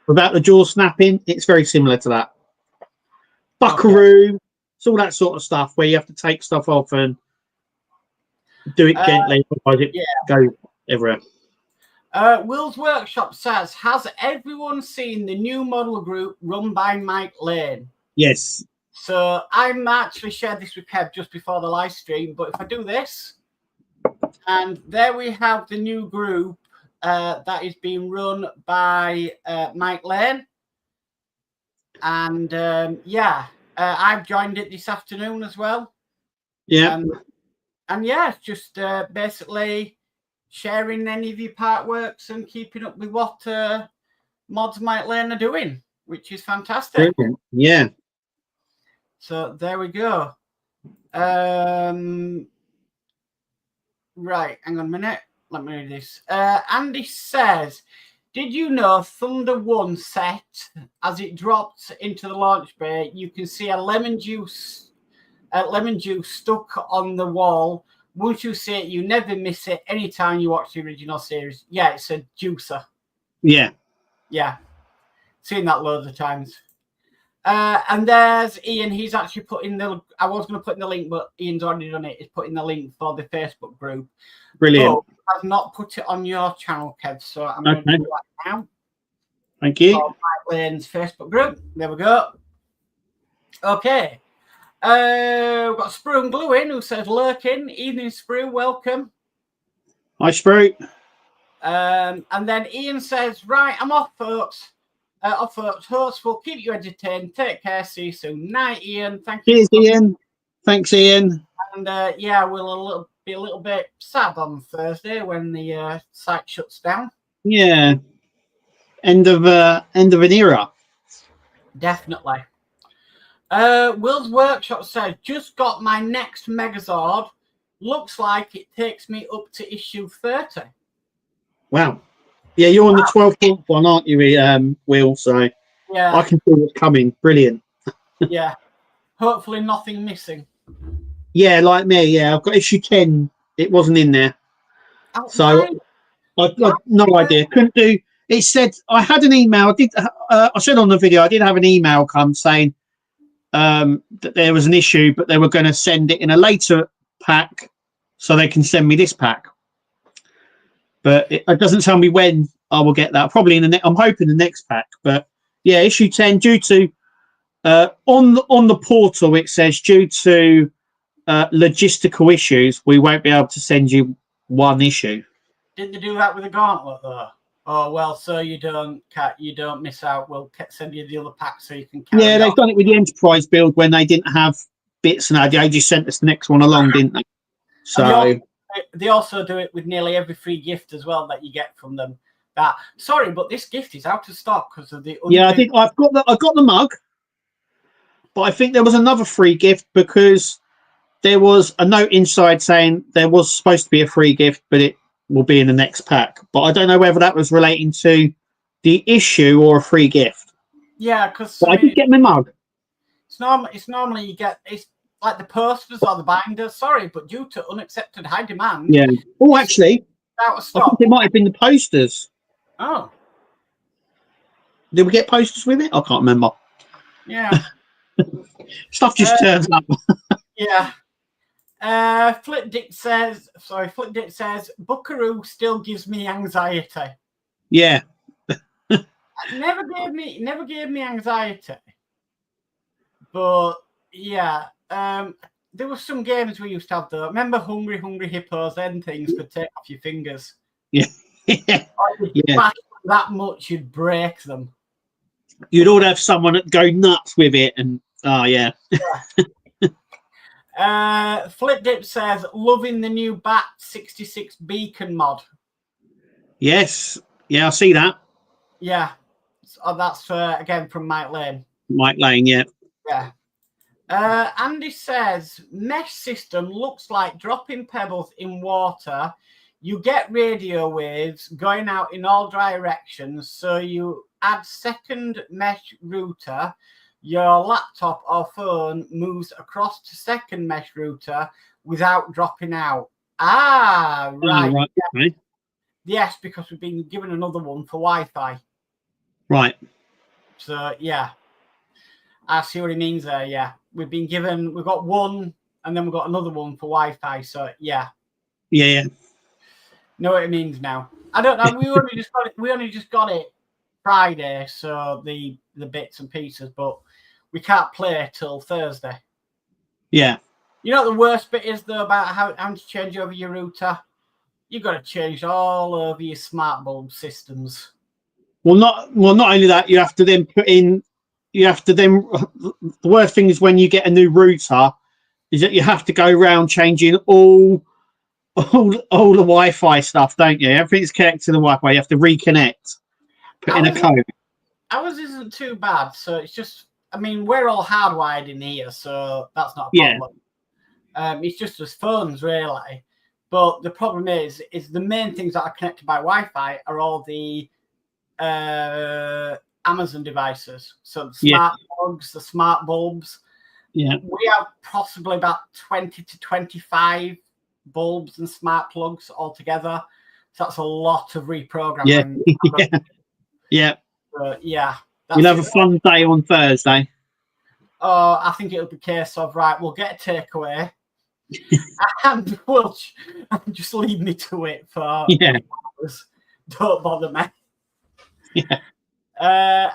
Speaker 2: without the jaw snapping. It's very similar to that. Buckaroo. Okay. It's all that sort of stuff where you have to take stuff off and do it gently, otherwise it goes everywhere.
Speaker 1: Will's Workshop says, has everyone seen the new model group run by Mike Lane?
Speaker 2: Yes.
Speaker 1: So I'm actually shared this with Kev just before the live stream, but if I do this, and there we have the new group that is being run by Mike Lane. And I've joined it this afternoon as well.
Speaker 2: Yeah.
Speaker 1: And yeah, just basically sharing any of your Partworks and keeping up with what Modz Mike Lane are doing, which is fantastic.
Speaker 2: Brilliant. Yeah.
Speaker 1: So there we go. Right, hang on a minute. Let me read this. Andy says, did you know Thunder 1 set, as it drops into the launch bay, you can see a lemon juice stuck on the wall. Once you see it, you never miss it anytime you watch the original series. Yeah, it's a juicer.
Speaker 2: Yeah.
Speaker 1: Yeah. Seen that loads of times. And there's Ian. He's actually put in the... I was going to put in the link, but Ian's already done it. He's put in the link for the Facebook group.
Speaker 2: Brilliant.
Speaker 1: But I've not put it on your channel, Kev, so I'm going to do that now.
Speaker 2: Thank you.
Speaker 1: For Mike Lane's Facebook group. There we go. Okay. We've got Sprue and Glue in who says, lurking. Evening, Sprue. Welcome.
Speaker 2: Hi, Sprue.
Speaker 1: And then Ian says, right, I'm off, folks. Hosts will keep you entertained. Take care. See you soon. Night, Ian. Thank you.
Speaker 2: Cheers, Ian. Thanks, Ian.
Speaker 1: And we'll be a little bit sad on Thursday when the site shuts down.
Speaker 2: Yeah. End of an era.
Speaker 1: Definitely. Will's Workshop says, just got my next Megazord. Looks like it takes me up to issue 30.
Speaker 2: Wow. Yeah, you're on the 12th one, aren't you, Will? So
Speaker 1: yeah,
Speaker 2: I can see what's coming. Brilliant.
Speaker 1: Yeah. Hopefully nothing missing.
Speaker 2: Yeah, like me. Yeah, I've got issue 10. It wasn't in there.
Speaker 1: Oh,
Speaker 2: So I've no idea. Couldn't do. It said I had an email. I said on the video I did have an email come saying that there was an issue, but they were going to send it in a later pack, so they can send me this pack. But it doesn't tell me when I will get that. Probably in the I'm hoping the next pack. But yeah, issue 10 due to on the portal it says due to logistical issues we won't be able to send you one issue.
Speaker 1: Didn't they do that with the Gauntlet though? Oh well, so you don't miss out. We'll send you the other pack so you can carry
Speaker 2: Yeah, they've done it with the Enterprise build when they didn't have bits and they just sent us the next one along, didn't they? So
Speaker 1: they also do it with nearly every free gift as well that you get from them. Sorry, but this gift is out of stock because of the.
Speaker 2: Yeah, I got the mug, but I think there was another free gift because there was a note inside saying there was supposed to be a free gift, but it will be in the next pack. But I don't know whether that was relating to the issue or a free gift.
Speaker 1: Yeah, because
Speaker 2: I did get my mug.
Speaker 1: It's normally you get it's like the posters or the binders. Sorry, but due to unaccepted high demand.
Speaker 2: Yeah. Oh, actually,
Speaker 1: out of stock.
Speaker 2: I think it might have been the posters.
Speaker 1: Oh.
Speaker 2: Did we get posters with it? I can't remember.
Speaker 1: Yeah.
Speaker 2: Stuff just turns up.
Speaker 1: Yeah. Flipdick says, Buckaroo still gives me anxiety.
Speaker 2: Yeah.
Speaker 1: It never gave me anxiety. But yeah, there were some games we used to have though. Remember Hungry Hippos and things could take off your fingers.
Speaker 2: Yeah. Yeah.
Speaker 1: That much you'd break them.
Speaker 2: You'd all have someone that go nuts with it, and yeah.
Speaker 1: Flipdip says, loving the new Bat 66 Beacon mod.
Speaker 2: Yes. Yeah, I see that.
Speaker 1: Yeah. So that's again from Mike Lane.
Speaker 2: Mike Lane, yeah.
Speaker 1: Yeah. Andy says, mesh system looks like dropping pebbles in water. You get radio waves going out in all directions, so you add second mesh router. Your laptop or phone moves across to second mesh router without dropping out. Right.
Speaker 2: Right.
Speaker 1: Yeah. Okay. Yes, because we've been given another one for Wi-Fi.
Speaker 2: Right.
Speaker 1: So, yeah. I see what he means there, yeah. We've got one, and then we've got another one for Wi-Fi, so, yeah.
Speaker 2: Yeah.
Speaker 1: Know what it means now. I don't know. We only just got it Friday, so the bits and pieces, but we can't play till Thursday.
Speaker 2: Yeah.
Speaker 1: You know what the worst bit is though about how to change over your router? You've got to change all over your smart bulb systems. Well,
Speaker 2: not only that, you have to then the worst thing is when you get a new router is that you have to go around changing all the Wi-Fi stuff, don't you? Everything's connected to the Wi-Fi. You have to reconnect, put in a code.
Speaker 1: Ours isn't too bad, so it's just, I mean, we're all hardwired in here, so that's not a problem. Yeah. It's just as phones, really. But the problem is the main things that are connected by Wi-Fi are all the Amazon devices. So the smart plugs, the smart bulbs.
Speaker 2: Yeah.
Speaker 1: We have possibly about 20 to 25 bulbs and smart plugs altogether. So that's a lot of reprogramming.
Speaker 2: Yeah.
Speaker 1: Yeah.
Speaker 2: We'll have a fun day on Thursday.
Speaker 1: Oh, I think it'll be a case of, right, we'll get a takeaway and we'll just leave me to it for hours. Don't bother me.
Speaker 2: Yeah.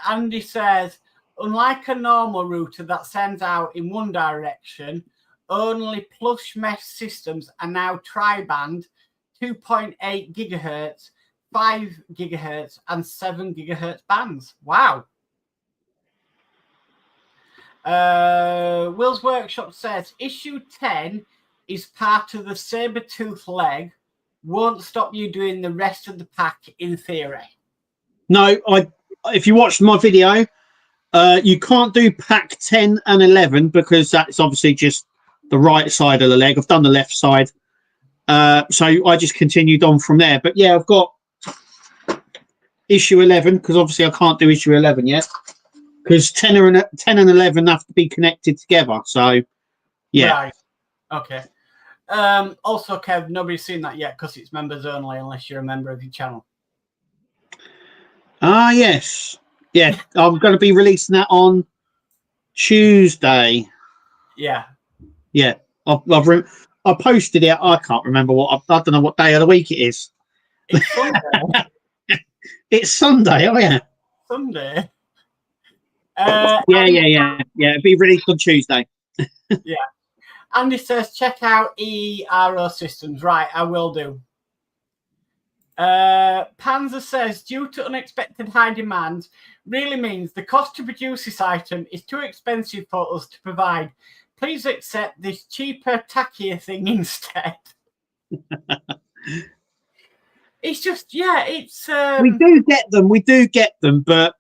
Speaker 1: Andy says, unlike a normal router that sends out in one direction, only plush mesh systems are now tri-band, 2.8 gigahertz, 5 gigahertz, and 7 gigahertz bands. Wow. Will's Workshop says, issue 10 is part of the saber-tooth leg. Won't stop you doing the rest of the pack in theory.
Speaker 2: No, if you watched my video, You can't do pack 10 and 11 because that's obviously just the right side of the leg. I've done the left side. So I just continued on from there. But yeah, I've got issue 11 because obviously I can't do issue 11 yet because 10 and 11 have to be connected together. So yeah.
Speaker 1: Right. Okay. Also, Kev, nobody's seen that yet because it's members only unless you're a member of the channel.
Speaker 2: Yes. Yeah, I'm going to be releasing that on Tuesday.
Speaker 1: Yeah.
Speaker 2: Yeah. I posted it. I can't remember I don't know what day of the week it is.
Speaker 1: It's Sunday.
Speaker 2: It's Sunday. Oh, yeah.
Speaker 1: Sunday.
Speaker 2: Yeah. It'll be released on Tuesday.
Speaker 1: Yeah. Andy says, check out ERO Systems. Right, I will do. Panzer says, due to unexpected high demand, really means the cost to produce this item is too expensive for us to provide. Please accept this cheaper, tackier thing instead. It's just, yeah, it's...
Speaker 2: We do get them, but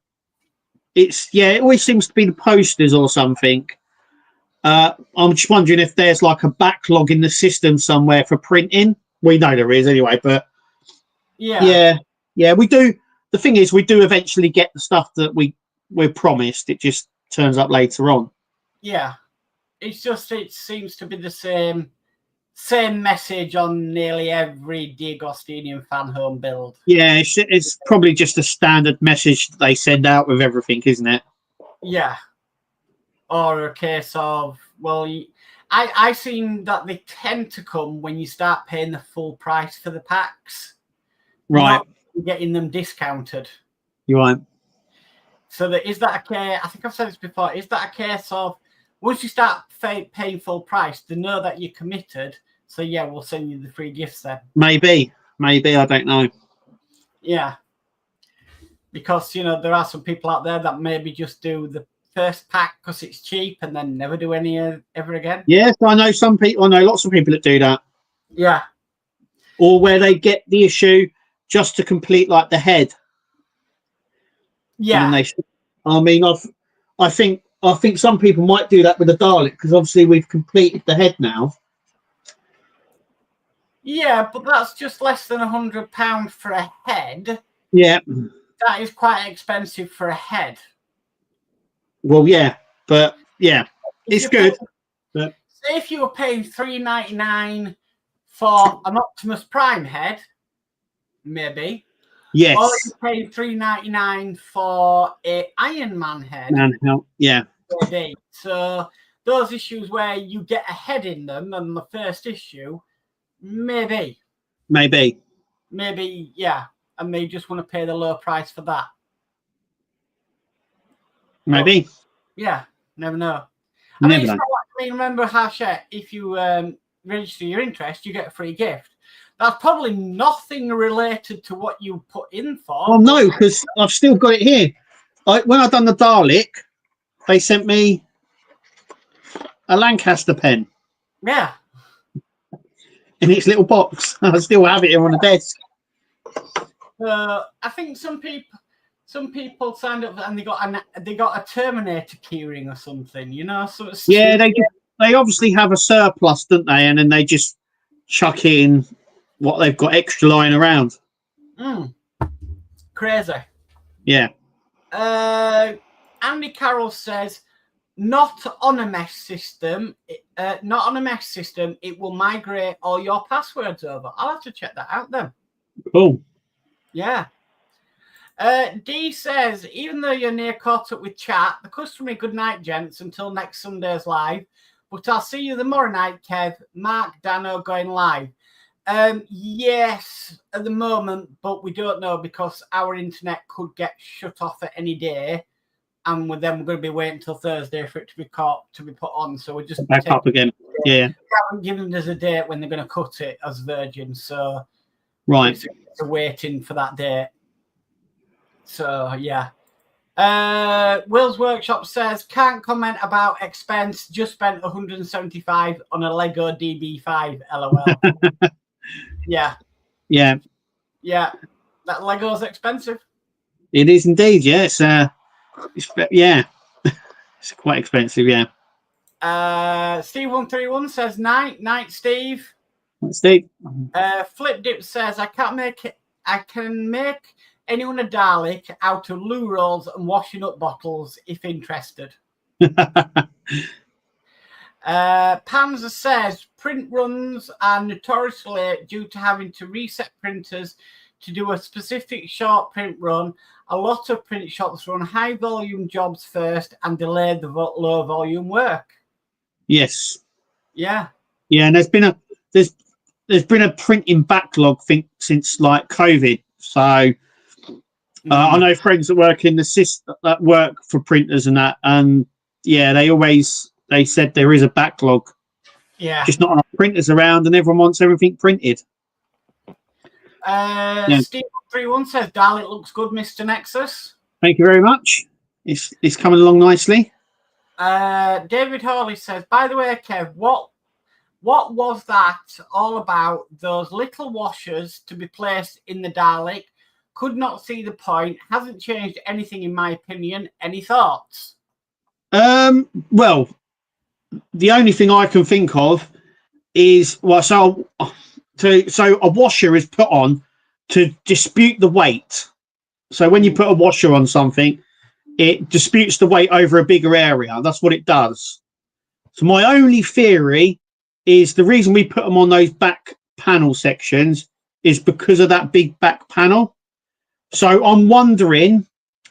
Speaker 2: it's, yeah, it always seems to be the posters or something. I'm just wondering if there's like a backlog in the system somewhere for printing. We know there is anyway, but yeah, we do. The thing is, we do eventually get the stuff that we're promised. It just turns up later on.
Speaker 1: Yeah, it's just, it seems to be the same message on nearly every D'Agostinian fan home build.
Speaker 2: Yeah, it's probably just a standard message that they send out with everything, isn't it?
Speaker 1: Yeah. Or a case of, well, I seen that they tend to come when you start paying the full price for the packs.
Speaker 2: Right.
Speaker 1: Not getting them discounted.
Speaker 2: You're right.
Speaker 1: So is that a case, I think I've said this before, is that a case of once you start paying full price, they know that you're committed. So yeah, we'll send you the free gifts then.
Speaker 2: Maybe, I don't know.
Speaker 1: Yeah. Because, you know, there are some people out there that maybe just do the first pack because it's cheap and then never do any ever again.
Speaker 2: Yes, I know some people. I know lots of people that do that.
Speaker 1: Yeah.
Speaker 2: Or where they get the issue just to complete like the head.
Speaker 1: Yeah.
Speaker 2: I think some people might do that with the Dalek because obviously we've completed the head now.
Speaker 1: Yeah, but that's just less than £100 for a head.
Speaker 2: Yeah.
Speaker 1: That is quite expensive for a head.
Speaker 2: Well, yeah, but yeah, it's good.
Speaker 1: Say if you were paying $3.99 for an Optimus Prime head, maybe.
Speaker 2: Yes.
Speaker 1: Or you pay $3.99 for a Iron Man head.
Speaker 2: Yeah.
Speaker 1: Maybe. So those issues where you get a head in them and the first issue, maybe, yeah, and they just want to pay the low price for that.
Speaker 2: Maybe.
Speaker 1: But, yeah, never know. Remember, Hachette, if you register your interest, you get a free gift. That's probably nothing related to what you put in for.
Speaker 2: Oh, no, because I've still got it here. When I done the Dalek, they sent me a Lancaster pen.
Speaker 1: Yeah.
Speaker 2: In its little box. I still have it here on the desk.
Speaker 1: I think some people signed up and they got a Terminator keyring or something, you know. So
Speaker 2: yeah, they obviously have a surplus, don't they? And then they just chuck in what they've got extra lying around.
Speaker 1: Crazy.
Speaker 2: Yeah.
Speaker 1: Andy Carroll says, not on a mesh system. Not on a mesh system. It will migrate all your passwords over. I'll have to check that out then.
Speaker 2: Cool.
Speaker 1: Yeah. D says, even though you're near caught up with chat, the customary good night, gents, until next Sunday's live. But I'll see you tomorrow night, Kev. Mark Dano going live. Yes, at the moment, but we don't know because our internet could get shut off at any day, and we're going to be waiting until Thursday for it to be put on. So we're just
Speaker 2: back up again. Yeah,
Speaker 1: they haven't given us a date when they're going to cut it as Virgin, so
Speaker 2: right,
Speaker 1: it's waiting for that date. So yeah. Will's Workshop says, can't comment about expense, just spent 175 on a Lego DB5, LOL. Yeah. That Lego's expensive.
Speaker 2: It is indeed, yes. Yeah. It's quite expensive, yeah.
Speaker 1: Steve131 says night, Steve.
Speaker 2: Steve.
Speaker 1: Flip Dip says I can make anyone a Dalek out of loo rolls and washing up bottles if interested. Panzer says print runs are notoriously late due to having to reset printers to do a specific short print run. A lot of print shops run high volume jobs first and delay the low volume work. Yes.
Speaker 2: Yeah, and there's been a printing backlog since like COVID. So I know friends that work in the system that work for printers and that, and yeah, they said there is a backlog.
Speaker 1: Yeah,
Speaker 2: just not enough printers around, and everyone wants everything printed.
Speaker 1: Steve 31 says, "Darling, it looks good, Mr. Nexus."
Speaker 2: Thank you very much. It's coming along nicely.
Speaker 1: David Hawley says, "By the way, Kev, what was that all about? Those little washers to be placed in the Dalek? Could not see the point. Hasn't changed anything in my opinion. Any thoughts?"
Speaker 2: Well, the only thing I can think of is so a washer is put on to dispute the weight. So when you put a washer on something, it disputes the weight over a bigger area. That's what it does. So my only theory is the reason we put them on those back panel sections is because of that big back panel. So I'm wondering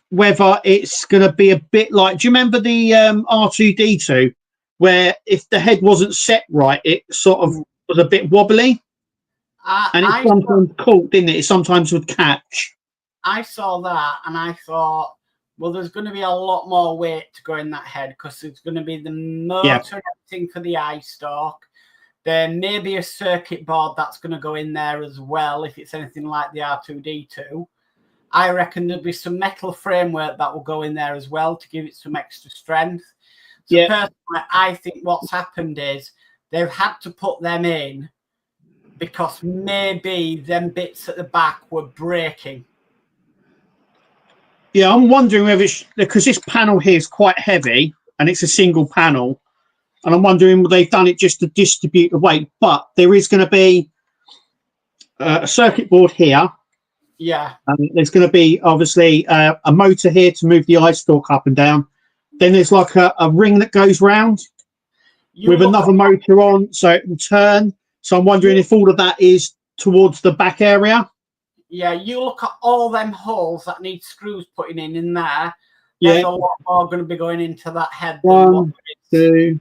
Speaker 2: whether it's going to be a bit like, do you remember the R2-D2 where if the head wasn't set right, it sort of was a bit wobbly? And it sometimes caught, didn't it? It sometimes would catch.
Speaker 1: I saw that and I thought, well, there's going to be a lot more weight to go in that head because it's going to be the motor and everything for the eye stalk. There may be a circuit board that's going to go in there as well if it's anything like the R2-D2. I reckon there'll be some metal framework that will go in there as well to give it some extra strength. So personally, I think what's happened is they've had to put them in because maybe them bits at the back were breaking.
Speaker 2: Yeah, I'm wondering whether it's because this panel here is quite heavy and it's a single panel. And I'm wondering whether they've done it just to distribute the weight. But there is going to be a circuit board here.
Speaker 1: Yeah.
Speaker 2: There's going to be, obviously, a motor here to move the eye stalk up and down. Then there's like a ring that goes round with another motor on so it can turn. So I'm wondering if all of that is towards the back area.
Speaker 1: Yeah, you look at all them holes that need screws putting in there. There's a lot more going to be going into that head.
Speaker 2: One, two.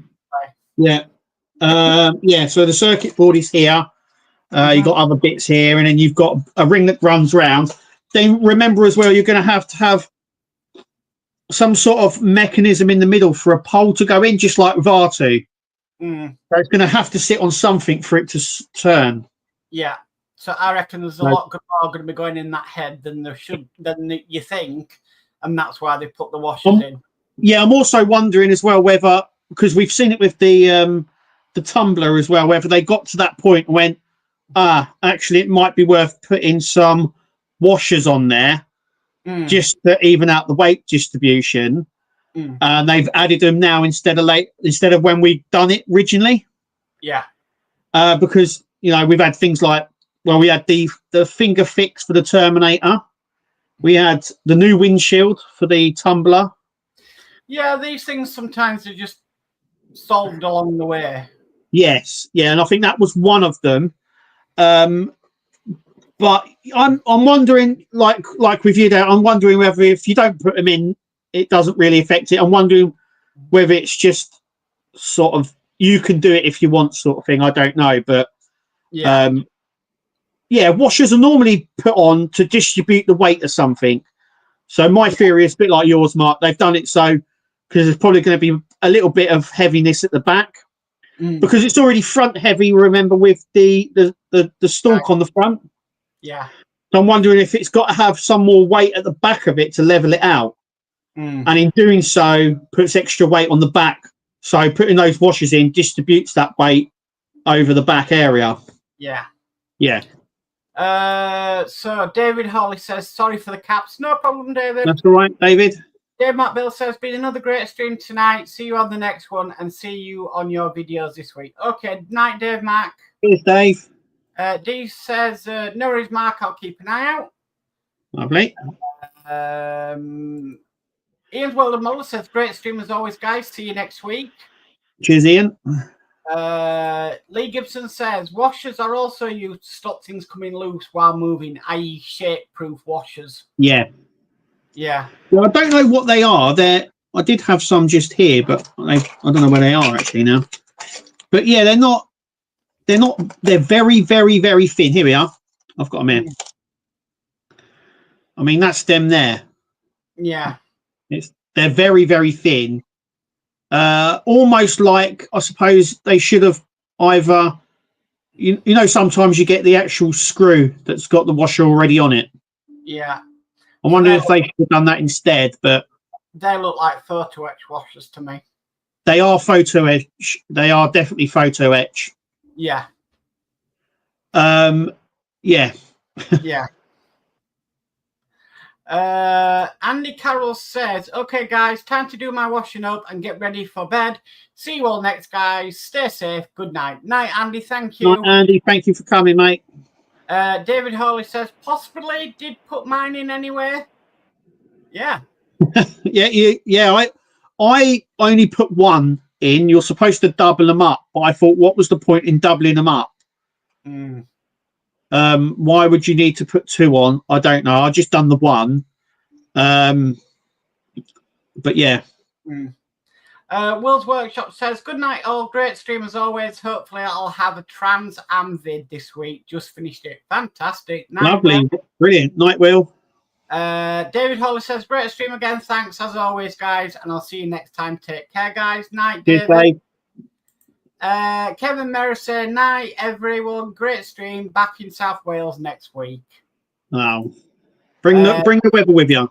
Speaker 2: Yeah. So the circuit board is here. You've got other bits here, and then you've got a ring that runs round. Then remember as well, you're going to have some sort of mechanism in the middle for a pole to go in, just like with R2. So it's going to have to sit on something for it to turn.
Speaker 1: Yeah. So I reckon there's a lot more going to be going in that head than you think, and that's why they put the washers in.
Speaker 2: Yeah, I'm also wondering as well whether, because we've seen it with the tumbler as well, whether they got to that point and went, actually, it might be worth putting some washers on there just to even out the weight distribution. And they've added them now instead of when we've done it originally.
Speaker 1: Yeah.
Speaker 2: Because we've had things like, we had the finger fix for the Terminator. We had the new windshield for the tumbler.
Speaker 1: Yeah, these things sometimes are just solved along the way.
Speaker 2: Yes, yeah, and I think that was one of them. But I'm wondering, like with you there, I'm wondering whether if you don't put them in, it doesn't really affect it. I'm wondering whether it's just sort of you can do it if you want sort of thing. I don't know, but washers are normally put on to distribute the weight of something. So my theory is a bit like yours, Mark. They've done it so because there's probably going to be a little bit of heaviness at the back because it's already front heavy. Remember with the stalk on the front.
Speaker 1: Yeah.
Speaker 2: So I'm wondering if it's got to have some more weight at the back of it to level it out. And in doing so, puts extra weight on the back. So putting those washers in distributes that weight over the back area.
Speaker 1: Yeah.
Speaker 2: Yeah.
Speaker 1: So David Hawley says, sorry for the caps. No problem, David.
Speaker 2: That's all right, David.
Speaker 1: Dave Matt Bill says, been another great stream tonight. See you on the next one and see you on your videos this week. Okay, night, Dave Mac.
Speaker 2: Cheers, Dave.
Speaker 1: D says, no worries, Mark. I'll keep an eye out.
Speaker 2: Lovely.
Speaker 1: Ian's World of Muller says, great stream as always, guys. See you next week.
Speaker 2: Cheers, Ian.
Speaker 1: Lee Gibson says, washers are also used to stop things coming loose while moving, i.e. shape-proof washers.
Speaker 2: Yeah.
Speaker 1: Yeah.
Speaker 2: Well, I don't know what they are. I did have some just here, but I don't know where they are actually now. But yeah, they're very, very, very thin. Here we are. I've got them here. I mean, that's them there.
Speaker 1: Yeah.
Speaker 2: They're very, very thin. Almost like, I suppose they should have either, you know, sometimes you get the actual screw that's got the washer already on it.
Speaker 1: Yeah.
Speaker 2: I wonder if they should have done that instead, but
Speaker 1: they look like photo etch washers to me.
Speaker 2: They are photo etch. They are definitely photo etch.
Speaker 1: Yeah.
Speaker 2: Yeah.
Speaker 1: Yeah. Andy Carroll says, okay, guys, time to do my washing up and get ready for bed. See you all next, guys. Stay safe. Good night. Night, Andy. Thank you.
Speaker 2: Night, Andy. Thank you for coming, mate.
Speaker 1: David Hawley says, possibly did put mine in anyway. Yeah.
Speaker 2: Yeah. I only put one in. You're supposed to double them up, but I thought, what was the point in doubling them up? Why would you need to put two on? I don't know. I just done the one. But yeah.
Speaker 1: Will's Workshop says, good night all, great stream as always. Hopefully I'll have a Trans Am vid this week. Just finished it. Fantastic. Night,
Speaker 2: lovely.
Speaker 1: Will.
Speaker 2: Brilliant. Night, Will.
Speaker 1: David Holly says, great stream again. Thanks as always, guys, and I'll see you next time. Take care, guys. Night,
Speaker 2: Cheers,
Speaker 1: David.
Speaker 2: Dave.
Speaker 1: Kevin Merrill saying, night, everyone. Great stream. Back in South Wales next week.
Speaker 2: Oh, bring the weather with you.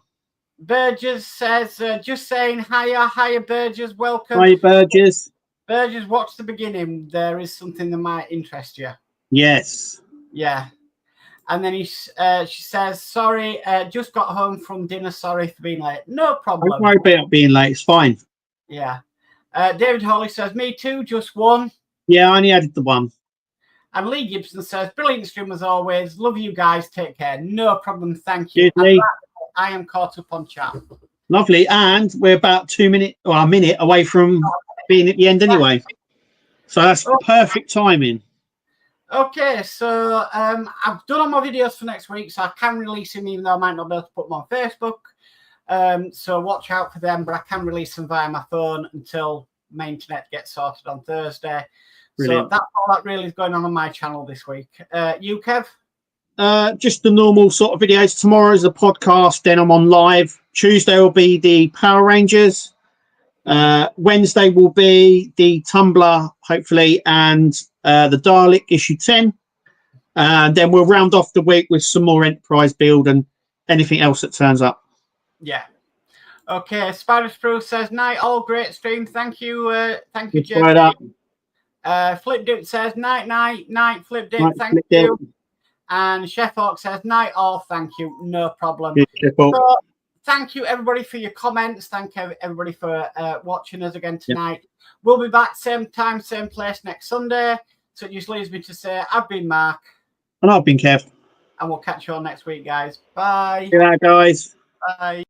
Speaker 1: Burgess says, just saying, hiya, Burgess. Welcome.
Speaker 2: Hi, Burgess.
Speaker 1: Burgess, watch the beginning. There is something that might interest you.
Speaker 2: Yes.
Speaker 1: Yeah. And then she says, sorry, just got home from dinner. Sorry for being late. No problem.
Speaker 2: Don't worry about being late. It's fine.
Speaker 1: Yeah. David Hawley says, me too, just one.
Speaker 2: Yeah, I only added the one.
Speaker 1: And Lee Gibson says, brilliant stream as always. Love you guys. Take care. No problem. Thank you.
Speaker 2: Cheers, Lee.
Speaker 1: I am caught up on chat.
Speaker 2: Lovely. And we're about a minute away from being at the end anyway. So that's perfect timing.
Speaker 1: Okay, so I've done all my videos for next week, so I can release them even though I might not be able to put them on Facebook. So watch out for them, but I can release them via my phone until my internet gets sorted on Thursday.
Speaker 2: Brilliant.
Speaker 1: So that's all that really is going on my channel this week. You, Kev?
Speaker 2: Just the normal sort of videos. Tomorrow's the podcast, then I'm on live. Tuesday will be the Power Rangers. Wednesday will be the Tumblr, hopefully, and the Dalek issue 10. And then we'll round off the week with some more Enterprise build and anything else that turns up.
Speaker 1: Yeah. Okay, Spider Spruce says, night, all great stream. Thank you, Jay. Flip Dip says, night, Flip Dip, thank you. And Chef Hawk says, night all, thank you, no problem. So, thank you, everybody, for your comments. Thank you, everybody, for watching us again tonight. Yep. We'll be back same time, same place next Sunday. So it just leaves me to say, I've been Mark.
Speaker 2: And I've been Kev.
Speaker 1: And we'll catch you all next week, guys. Bye.
Speaker 2: Good night, guys.
Speaker 1: Bye.